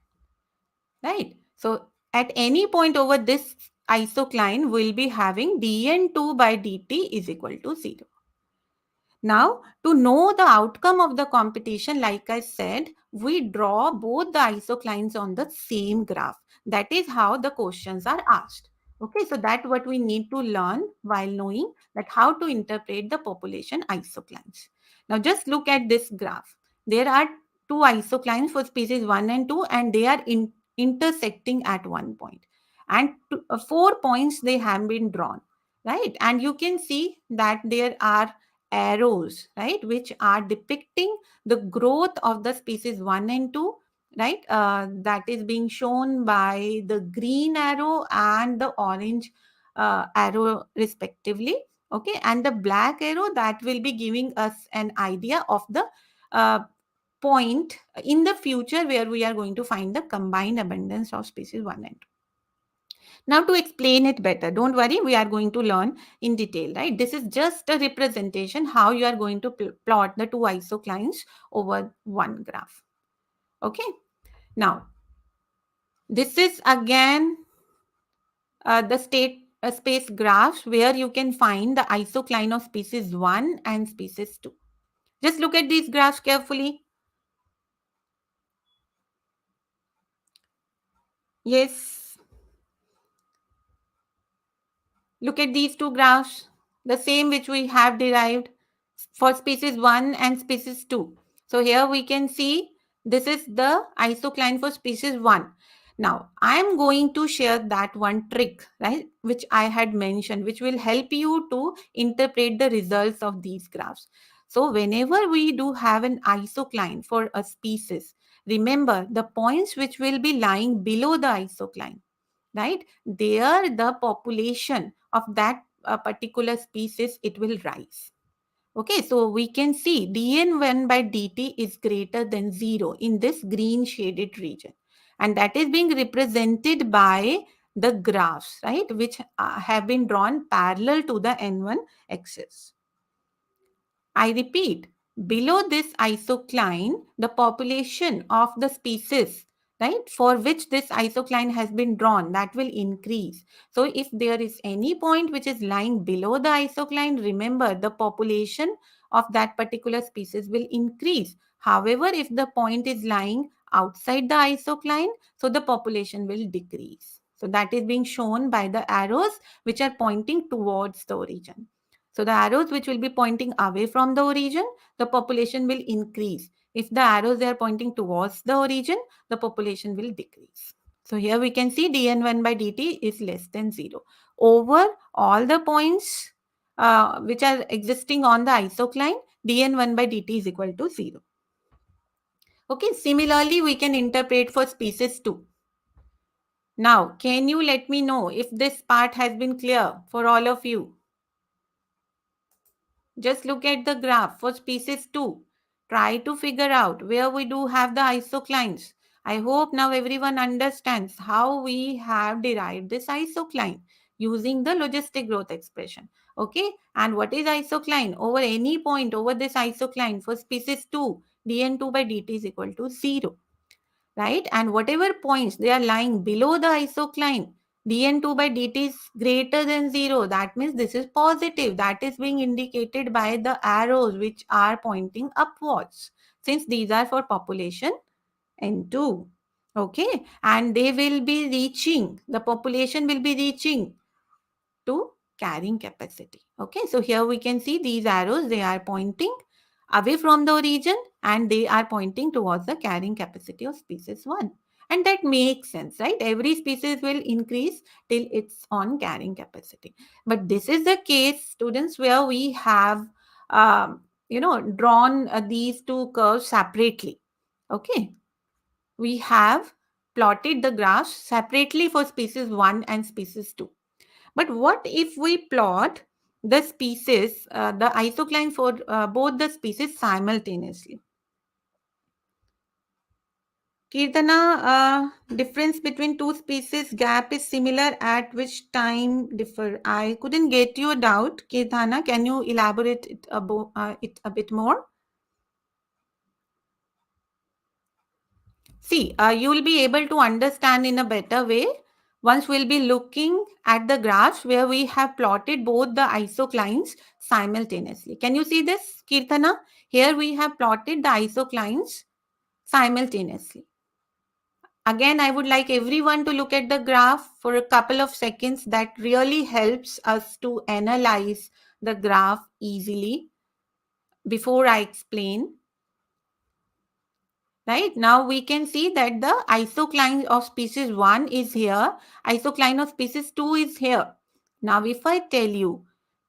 Right? So at any point over this isocline, we'll be having dn2 by dt is equal to 0. Now, to know the outcome of the competition, like I said, we draw both the isoclines on the same graph. That is how the questions are asked. Okay, so that's what we need to learn while knowing that how to interpret the population isoclines. Now, just look at this graph. There are two isoclines for species 1 and 2, and they are intersecting at one point. And 4 points they have been drawn, right? And you can see that there are arrows, right, which are depicting the growth of the species 1 and 2, right? That is being shown by the green arrow and the orange arrow respectively. Okay, and the black arrow that will be giving us an idea of the uh, point in the future where we are going to find the combined abundance of species 1 and 2. Now, to explain it better, don't worry, we are going to learn in detail, right? This is just a representation how you are going to plot the two isoclines over one graph. Okay. Now, this is again the state space graph where you can find the isocline of species 1 and species 2. Just look at these graphs carefully. Yes. Look at these two graphs, the same which we have derived for species 1 and species 2. So here we can see this is the isocline for species 1. Now, I am going to share that one trick, right, which I had mentioned, which will help you to interpret the results of these graphs. So whenever we do have an isocline for a species, remember the points which will be lying below the isocline, right? There the population of that particular species, it will rise. Okay, so we can see dn1 by dt is greater than 0 in this green shaded region. And that is being represented by the graphs, right, which have been drawn parallel to the n1 axis. I repeat, below this isocline, the population of the species, right, for which this isocline has been drawn, that will increase. So if there is any point which is lying below the isocline, remember the population of that particular species will increase. However, if the point is lying outside the isocline, so the population will decrease. So that is being shown by the arrows which are pointing towards the origin. So the arrows which will be pointing away from the origin, the population will increase. If the arrows they are pointing towards the origin, the population will decrease. So here we can see dn1 by dt is less than 0. Over all the points which are existing on the isocline, dn1 by dt is equal to 0. Okay, similarly we can interpret for species 2. Now, can you let me know if this part has been clear for all of you? Just look at the graph for species 2. Try to figure out where we do have the isoclines. I hope now everyone understands how we have derived this isocline using the logistic growth expression. Okay, and what is isocline? Over any point over this isocline for species 2, dn2 by dt is equal to 0, right? And whatever points they are lying below the isocline, dn2 by dt is greater than 0. That means this is positive. That is being indicated by the arrows which are pointing upwards, since these are for population n2. Okay, and they will be reaching, the population will be reaching to carrying capacity. Okay, so here we can see these arrows, they are pointing away from the origin and they are pointing towards the carrying capacity of species 1. And that makes sense, right? Every species will increase till it's on carrying capacity. But this is the case, students, where we have, drawn these two curves separately. Okay, we have plotted the graphs separately for species 1 and species 2. But what if we plot the species, the isocline for both the species simultaneously? Kirtana, difference between two species gap is similar at which time differ? I couldn't get your doubt, Kirtana. Can you elaborate it a bit more? See, you will be able to understand in a better way once we'll be looking at the graphs where we have plotted both the isoclines simultaneously. Can you see this, Kirtana? Here we have plotted the isoclines simultaneously. Again, I would like everyone to look at the graph for a couple of seconds. That really helps us to analyze the graph easily before I explain. Right, now we can see that the isocline of species 1 is here, isocline of species 2 is here. Now if I tell you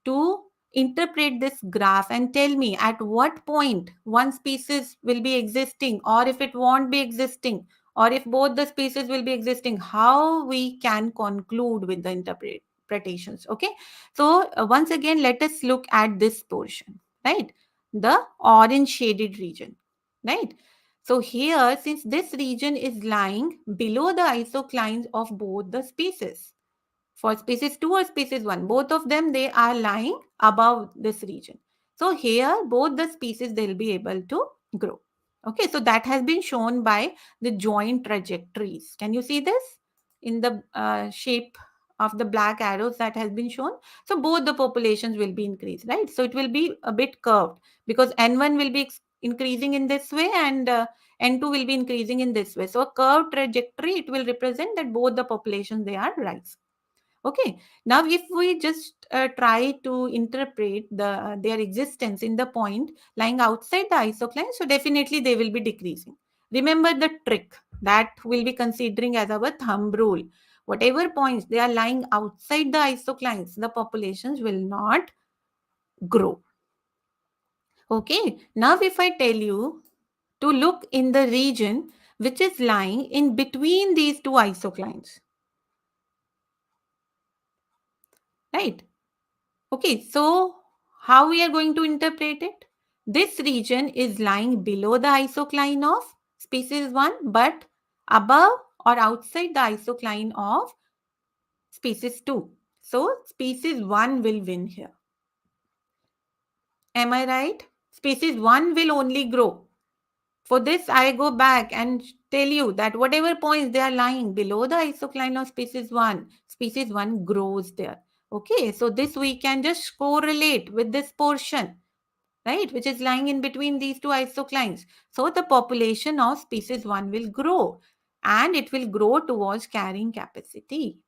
to interpret this graph and tell me at what point one species will be existing, or if it won't be existing, or if both the species will be existing, how we can conclude with the interpretations. Okay, so once again let us look at this portion, right, the orange shaded region, right? So here, since this region is lying below the isoclines of both the species, for species 2 or species 1, both of them, they are lying above this region. So here, both the species, they'll be able to grow. Okay, so that has been shown by the joint trajectories. Can you see this in the shape of the black arrows that has been shown? So both the populations will be increased, right? So it will be a bit curved because N1 will be increasing in this way and N2 will be increasing in this way. So a curved trajectory, it will represent that both the populations, they are rising. Okay, now if we just try to interpret their existence in the point lying outside the isocline, so definitely they will be decreasing. Remember the trick that we'll be considering as our thumb rule. Whatever points they are lying outside the isoclines, the populations will not grow. Okay, now if I tell you to look in the region which is lying in between these two isoclines, right? Okay, so how we are going to interpret it? This region is lying below the isocline of species 1 but above or outside the isocline of species 2. So species 1 will win here. Am I right? Species 1 will only grow. For this, I go back and tell you that whatever points they are lying below the isocline of species 1 grows there. Okay, so this we can just correlate with this portion, right, which is lying in between these two isoclines. So the population of species 1 will grow and it will grow towards carrying capacity.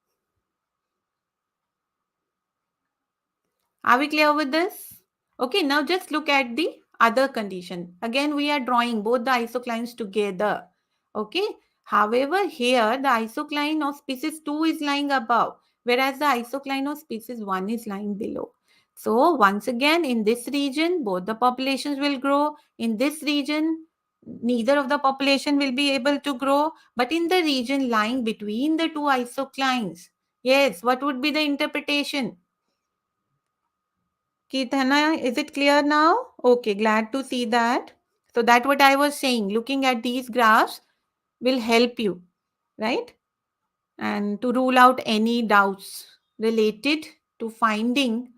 Are we clear with this? Okay, now just look at the other condition. Again, we are drawing both the isoclines together. Okay, however, here the isocline of species 2 is lying above, whereas the isocline of species 1 is lying below. So, once again, in this region, both the populations will grow. In this region, neither of the population will be able to grow. But in the region lying between the two isoclines, yes, what would be the interpretation? Kirtana, is it clear now? Okay, glad to see that. So that what I was saying, looking at these graphs will help you, right? And to rule out any doubts related to finding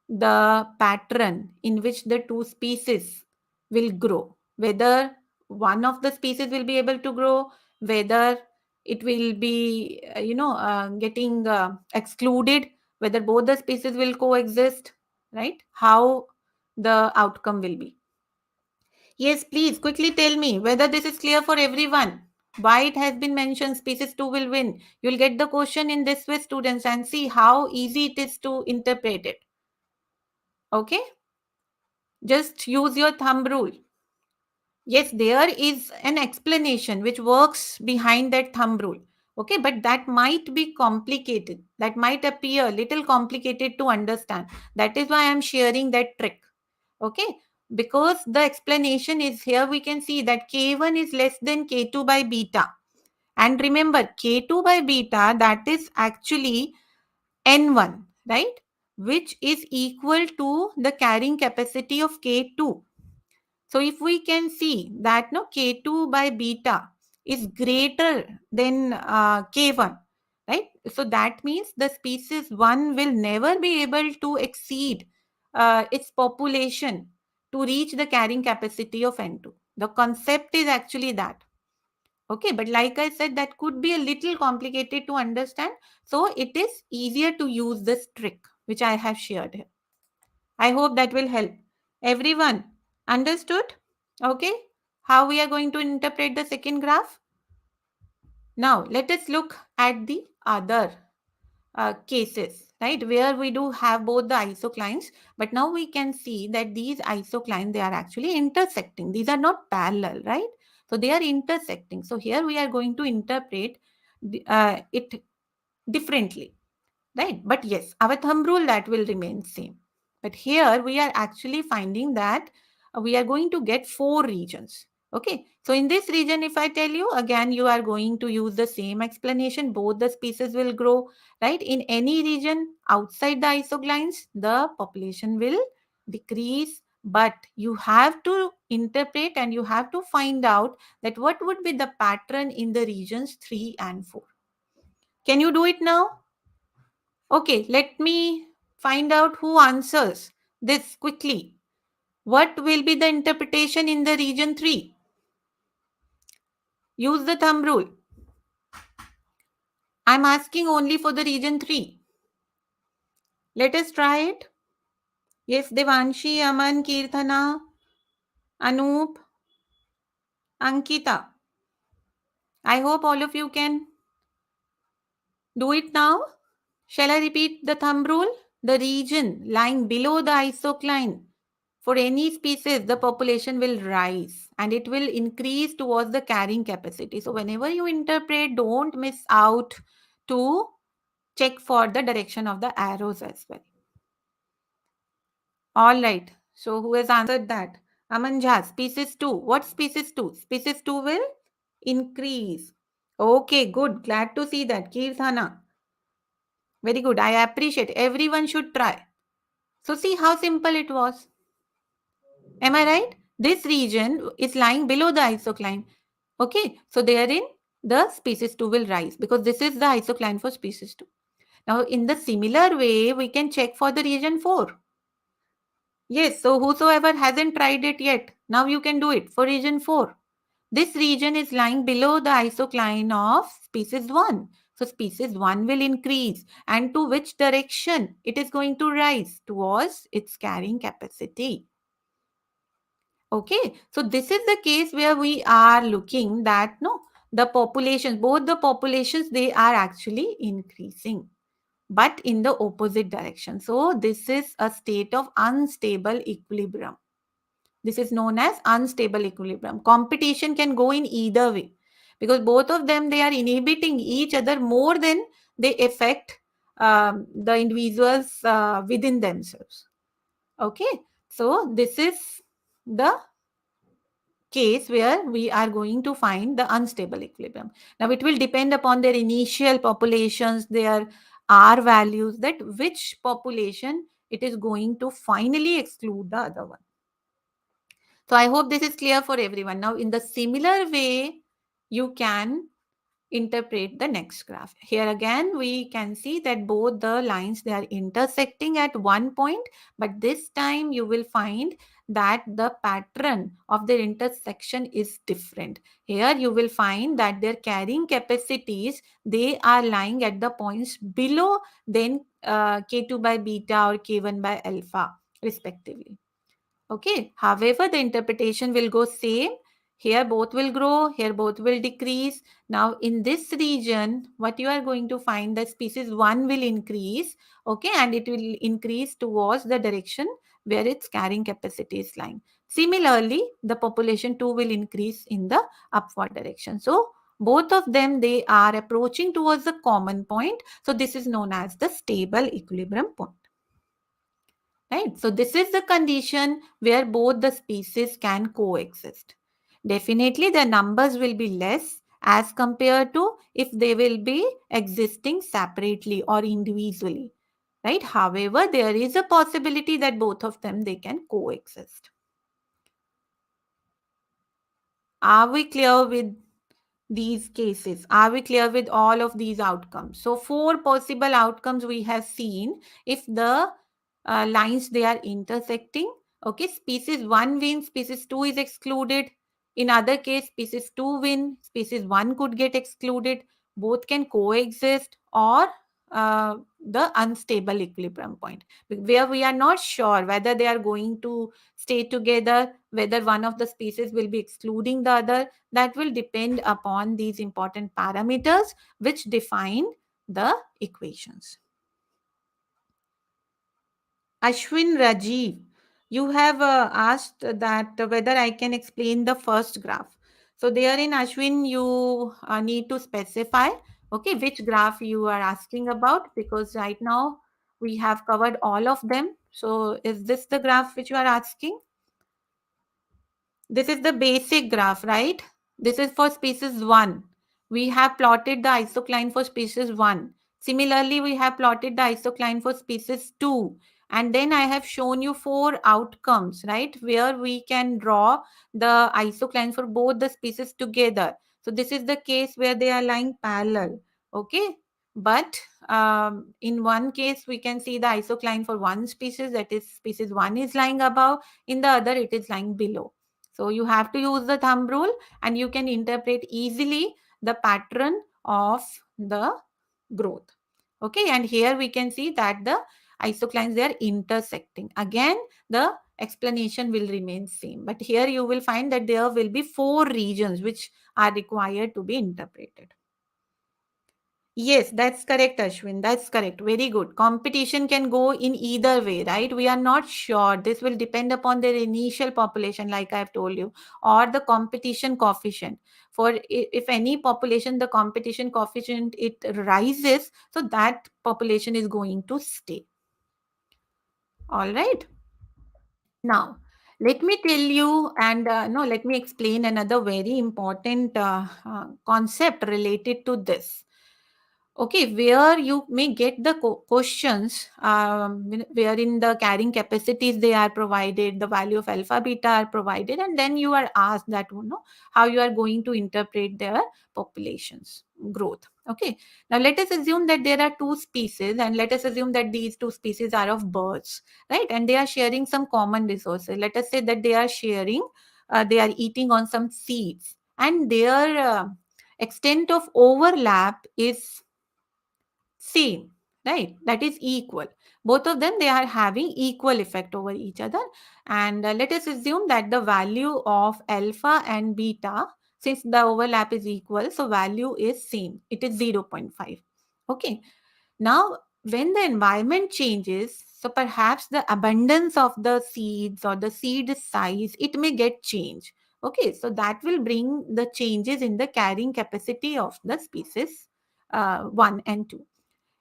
the pattern in which the two species will grow. Whether one of the species will be able to grow, whether it will be, getting excluded, whether both the species will coexist, right? How the outcome will be. Yes, please quickly tell me whether this is clear for everyone. Why it has been mentioned species 2 will win. You'll get the question in this way, students, and see how easy it is to interpret it. Okay? Just use your thumb rule. Yes, there is an explanation which works behind that thumb rule. Okay, but that might be complicated. That might appear a little complicated to understand. That is why I'm sharing that trick. Okay, because the explanation is here, we can see that K1 is less than K2 by beta. And remember, K2 by beta, that is actually N1, right? Which is equal to the carrying capacity of K2. So if we can see that no K2 by beta is greater than K1, right? So that means the species 1 will never be able to exceed its population to reach the carrying capacity of N2. The concept is actually that. Okay, but like I said, that could be a little complicated to understand. So it is easier to use this trick which I have shared here. I hope that will help. Everyone understood? Okay. How we are going to interpret the second graph? Now, let us look at the other cases, right? Where we do have both the isoclines, but now we can see that these isoclines, they are actually intersecting. These are not parallel, right? So they are intersecting. So here we are going to interpret it differently, right? But yes, our thumb rule that will remain same. But here we are actually finding that we are going to get 4 regions. Okay, so in this region, if I tell you again, you are going to use the same explanation. Both the species will grow, right? In any region outside the isoclines, the population will decrease. But you have to interpret and you have to find out that what would be the pattern in the regions 3 and 4. Can you do it now? Okay, let me find out who answers this quickly. What will be the interpretation in the region 3? Use the thumb rule. I'm asking only for the region 3. Let us try it. Yes, Devanshi, Aman, Kirthana, Anoop, Ankita. I hope all of you can do it now. Shall I repeat the thumb rule? The region lying below the isocline, for any species, the population will rise and it will increase towards the carrying capacity. So whenever you interpret, don't miss out to check for the direction of the arrows as well. All right. So who has answered that? Amanja, species 2. What species 2? Species 2 will increase. Okay, good. Glad to see that. Kirthana. Very good. I appreciate. Everyone should try. So see how simple it was. Am I right? This region is lying below the isocline. Okay. So therein the species 2 will rise because this is the isocline for species 2. Now in the similar way, we can check for the region 4. Yes. So whosoever hasn't tried it yet, now you can do it for region 4. This region is lying below the isocline of species 1. So species 1 will increase. And to which direction it is going to rise? Towards its carrying capacity. Okay. So this is the case where we are looking that no, the populations, both the populations, they are actually increasing, but in the opposite direction. So this is a state of unstable equilibrium. This is known as unstable equilibrium. Competition can go in either way because both of them, they are inhibiting each other more than they affect the individuals within themselves. Okay. So this is the case where we are going to find the unstable equilibrium. Now it will depend upon their initial populations, their R values, that which population it is going to finally exclude the other one. So I hope this is clear for everyone. Now in the similar way, you can interpret the next graph. Here again, we can see that both the lines, they are intersecting at one point, but this time you will find that the pattern of their intersection is different. Here you will find that their carrying capacities, they are lying at the points below than K2 by beta or K1 by alpha respectively. Okay. However, the interpretation will go same. Here both will grow, here both will decrease. Now in this region, what you are going to find, that species 1 will increase, okay, and it will increase towards the direction where its carrying capacity is lying. Similarly, the population 2 will increase in the upward direction. So both of them, they are approaching towards the common point. So this is known as the stable equilibrium point. Right? So this is the condition where both the species can coexist. Definitely the numbers will be less as compared to if they will be existing separately or individually. Right? However, there is a possibility that both of them, they can coexist. Are we clear with these cases? Are we clear with all of these outcomes? So 4 possible outcomes we have seen if the lines, they are intersecting. Okay, species 1 wins, species 2 is excluded. In other case, species 2 win, species 1 could get excluded. Both can coexist, or the unstable equilibrium point where we are not sure whether they are going to stay together, whether one of the species will be excluding the other. That will depend upon these important parameters which define the equations. Ashwin Rajiv, you have asked that whether I can explain the first graph. So therein, Ashwin, you need to specify, okay, which graph you are asking about, because right now we have covered all of them. So is this the graph which you are asking? This is the basic graph, right? This is for species 1. We have plotted the isocline for species 1. Similarly, we have plotted the isocline for species 2. And then I have shown you 4 outcomes, right? Where we can draw the isocline for both the species together. So this is the case where they are lying parallel. Okay. But in one case, we can see the isocline for one species, that is species 1 is lying above. In the other, it is lying below. So you have to use the thumb rule and you can interpret easily the pattern of the growth. Okay, and here we can see that the isoclines, they are intersecting. Again, the explanation will remain same. But here you will find that there will be 4 regions which are required to be interpreted. Yes, that's correct, Ashwin. That's correct. Very good. Competition can go in either way, right? We are not sure. This will depend upon their initial population, like I've told you, or the competition coefficient. For if any population, the competition coefficient, it rises, so that population is going to stay. All right. Now, let me tell you, and no, let me explain another very important concept related to this. Okay, where you may get the questions wherein the carrying capacities they are provided, the value of alpha beta are provided, and then you are asked that how you are going to interpret their populations growth. Okay, now let us assume that there are two species, and let us assume that these two species are of birds, right? And they are sharing some common resources. Let us say that they are sharing, they are eating on some seeds, and their extent of overlap is same, right? That is equal. Both of them, they are having equal effect over each other. And let us assume that the value of alpha and beta, since the overlap is equal, so value is same, it is 0.5. Okay, now when the environment changes, so perhaps the abundance of the seeds or the seed size, it may get changed. Okay, so that will bring the changes in the carrying capacity of the species 1 and 2.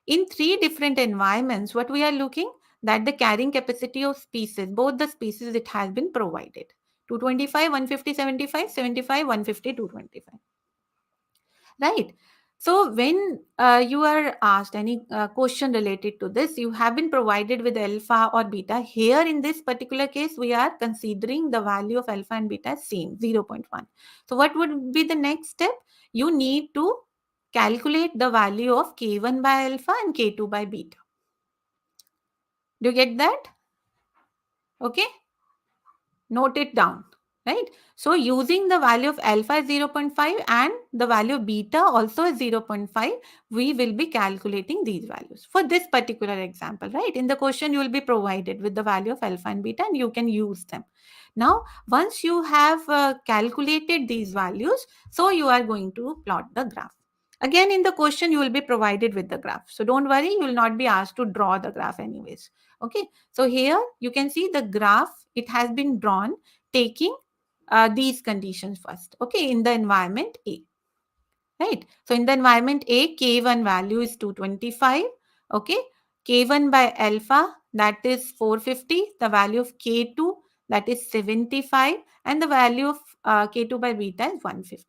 In three different environments, what we are looking, that the carrying capacity of species, both the species, it has been provided. 225, 150, 75, 75, 150, 225. Right. So when you are asked any question related to this, you have been provided with alpha or beta. Here in this particular case, we are considering the value of alpha and beta as same, 0.1. So what would be the next step? You need to calculate the value of K1 by alpha and K2 by beta. Do you get that? Okay. Note it down, right? So using the value of alpha is 0.5 and the value of beta also is 0.5, we will be calculating these values for this particular example, right? In the question, you will be provided with the value of alpha and beta and you can use them. Now, once you have calculated these values, so you are going to plot the graph. Again, in the question, you will be provided with the graph. So don't worry, you will not be asked to draw the graph anyways. Okay, so here you can see the graph, it has been drawn taking these conditions first. Okay, in the environment A, right? So in the environment A, K1 value is 225. Okay, K1 by alpha, that is 450. The value of K2, that is 75. And the value of K2 by beta is 150.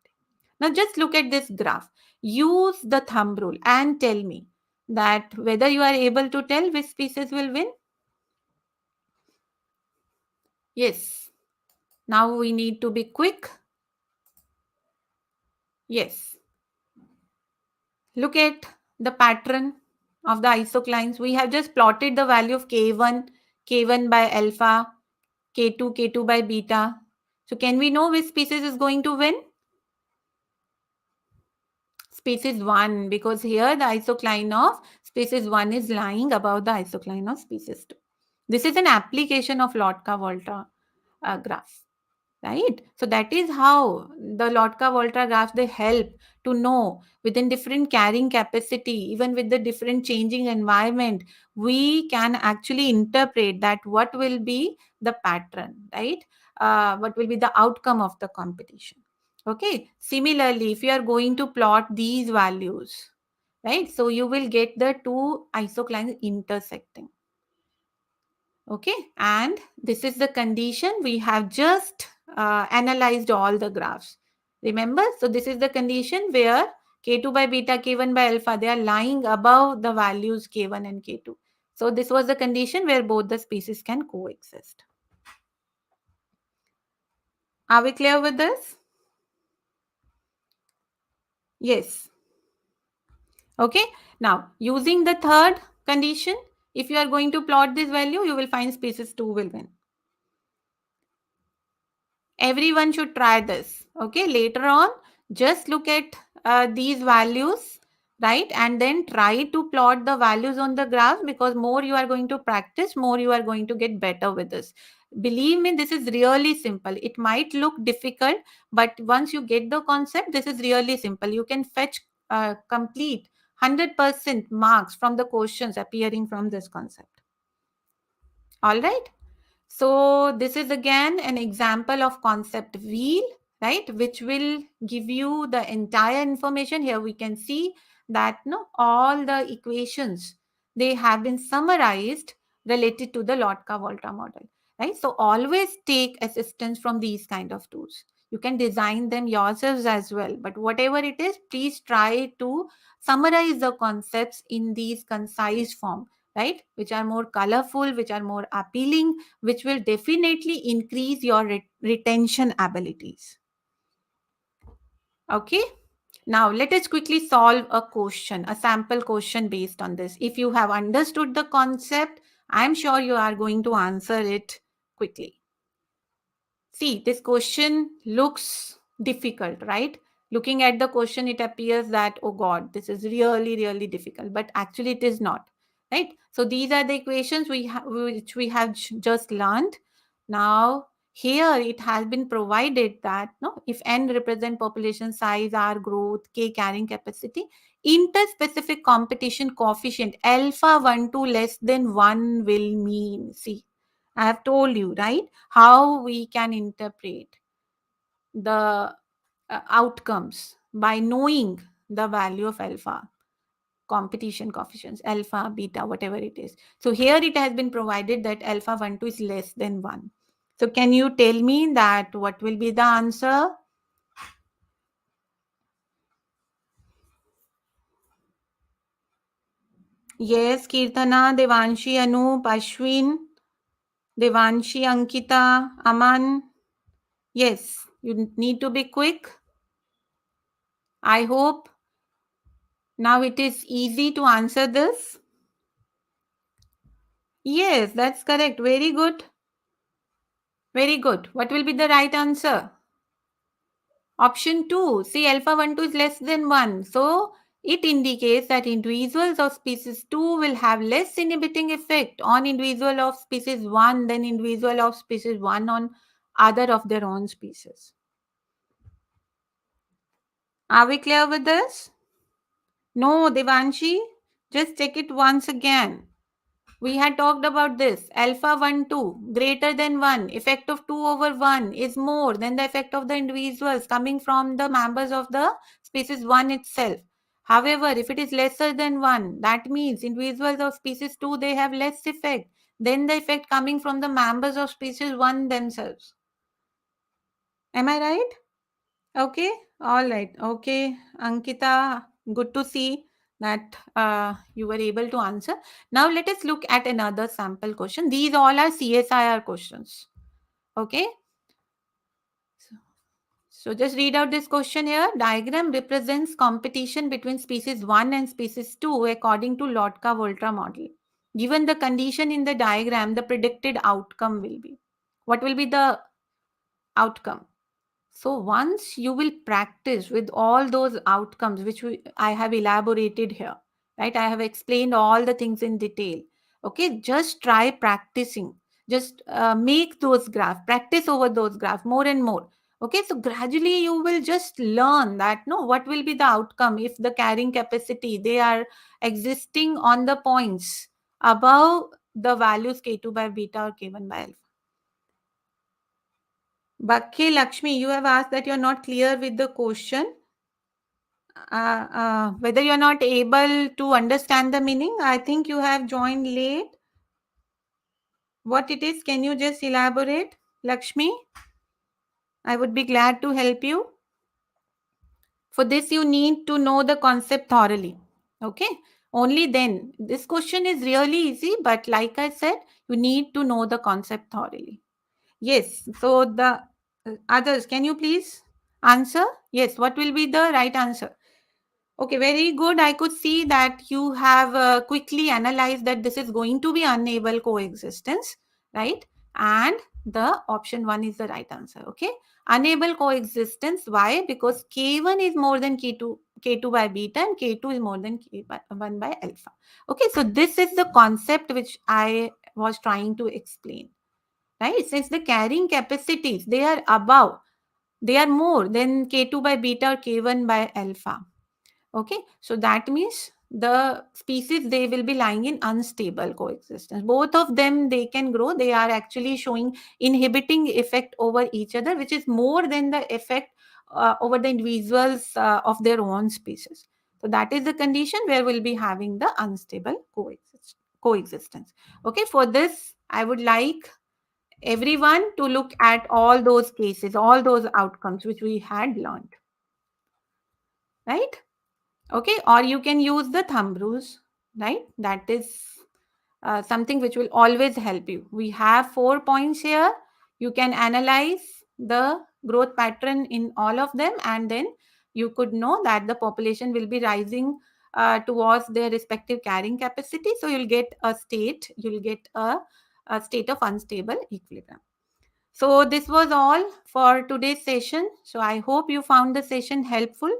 Now just look at this graph. Use the thumb rule and tell me that whether you are able to tell which species will win. Yes. Now we need to be quick. Yes. Look at the pattern of the isoclines. We have just plotted the value of K1, K1 by alpha, K2, K2 by beta. So can we know which species is going to win? Species 1, because here the isocline of species 1 is lying above the isocline of species 2. This is an application of Lotka-Volta graph. Right? So that is how the Lotka Volta graphs, they help to know within different carrying capacity, even with the different changing environment, we can actually interpret that what will be the pattern, right? What will be the outcome of the competition. Okay. Similarly, if you are going to plot these values, right? So you will get the two isoclines intersecting. Okay, and this is the condition we have just analyzed all the graphs. Remember, so this is the condition where K2 by beta, K1 by alpha, they are lying above the values K1 and K2. So this was the condition where both the species can coexist. Are we clear with this? Yes. Okay, now using the third condition, if you are going to plot this value, you will find species 2 will win. Everyone should try this. Okay, later on, just look at these values, right? And then try to plot the values on the graph, because more you are going to practice, more you are going to get better with this. Believe me, this is really simple. It might look difficult, but once you get the concept, this is really simple. You can fetch complete 100% marks from the questions appearing from this concept. All right. So this is again an example of concept wheel, right? Which will give you the entire information. Here we can see that all the equations, they have been summarized related to the Lotka-Volta model, right? So always take assistance from these kind of tools. You can design them yourselves as well. But whatever it is, please try to summarize the concepts in these concise form, right? Which are more colorful, which are more appealing, which will definitely increase your retention abilities. Okay. Now let us quickly solve a question, a sample question based on this. If you have understood the concept, I'm sure you are going to answer it quickly. See, this question looks difficult, right? Looking at the question, it appears that, oh God, this is really, really difficult, but actually it is not, right? So these are the equations which we have just learned. Now, here it has been provided that no, if n represent population size, r growth, k carrying capacity, interspecific competition coefficient alpha 1 to less than 1 will mean, see, I have told you, right, how we can interpret the outcomes by knowing the value of alpha, competition coefficients, alpha, beta, whatever it is. So here it has been provided that alpha 1, 2 is less than 1. So can you tell me that what will be the answer? Yes, Kirtana, Devanshi, Anup, Ashwin, Devanshi, Ankita, Aman. Yes, you need to be quick. I hope now it is easy to answer this. Yes, that's correct. Very good. Very good. What will be the right answer? Option 2. See, alpha 1, 2 is less than 1. So, it indicates that individuals of species 2 will have less inhibiting effect on individual of species 1 than individual of species 1 on other of their own species. Are we clear with this? No, Devanshi, just check it once again. We had talked about this. Alpha 1, 2, greater than 1, effect of 2 over 1 is more than the effect of the individuals coming from the members of the species 1 itself. However, if it is lesser than 1, that means individuals of species 2, they have less effect than the effect coming from the members of species 1 themselves. Am I right? Okay, all right. Okay, Ankita, good to see that you were able to answer. Now let us look at another sample question. These all are CSIR questions. Okay, so just read out this question here. Diagram represents competition between species 1 and species 2 according to Lotka Volterra model. Given the condition in the diagram, the predicted outcome will be. What will be the outcome? So once you will practice with all those outcomes which I have elaborated here, right? I have explained all the things in detail. Okay, just try practicing. Just make those graphs, practice over those graphs more and more. Okay, so gradually you will just learn that no, what will be the outcome if the carrying capacity they are existing on the points above the values k2 by beta or k1 by alpha. Bakhe Lakshmi, you have asked that you are not clear with the question. Whether you are not able to understand the meaning, I think you have joined late. What it is, can you just elaborate, Lakshmi? I would be glad to help you. For this, you need to know the concept thoroughly. Okay? Only then. This question is really easy, but like I said, you need to know the concept thoroughly. Yes. So the others, can you please answer? Yes. What will be the right answer? Okay, very good. I could see that you have quickly analyzed that this is going to be unable coexistence, right? And the option 1 is the right answer. Okay, unable coexistence. Why? Because K1 is more than K2 by beta, and K2 is more than K1 by alpha. Okay, so this is the concept which I was trying to explain, right? Since the carrying capacities they are above, they are more than K2 by beta or K1 by alpha. Okay, so that means the species they will be lying in unstable coexistence. Both of them they can grow. They are actually showing inhibiting effect over each other, which is more than the effect over the individuals of their own species. So that is the condition where we'll be having the unstable coexistence. Okay, for this I would like everyone to look at all those cases, all those outcomes which we had learned, right? Okay, or you can use the thumb rules, right? That is something which will always help you. We have 4 points here. You can analyze the growth pattern in all of them, and then you could know that the population will be rising towards their respective carrying capacity. So you'll get a state of unstable equilibrium. So this was all for today's session. So I hope you found the session helpful.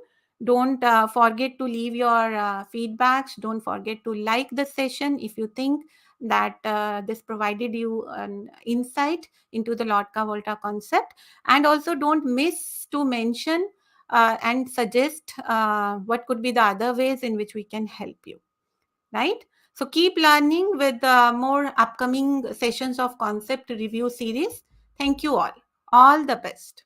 Don't forget to leave your feedbacks. Don't forget to like the session if you think that this provided you an insight into the Lotka Volta concept. And also don't miss to mention and suggest what could be the other ways in which we can help you, right? So keep learning with more upcoming sessions of concept review series. Thank you all. All the best.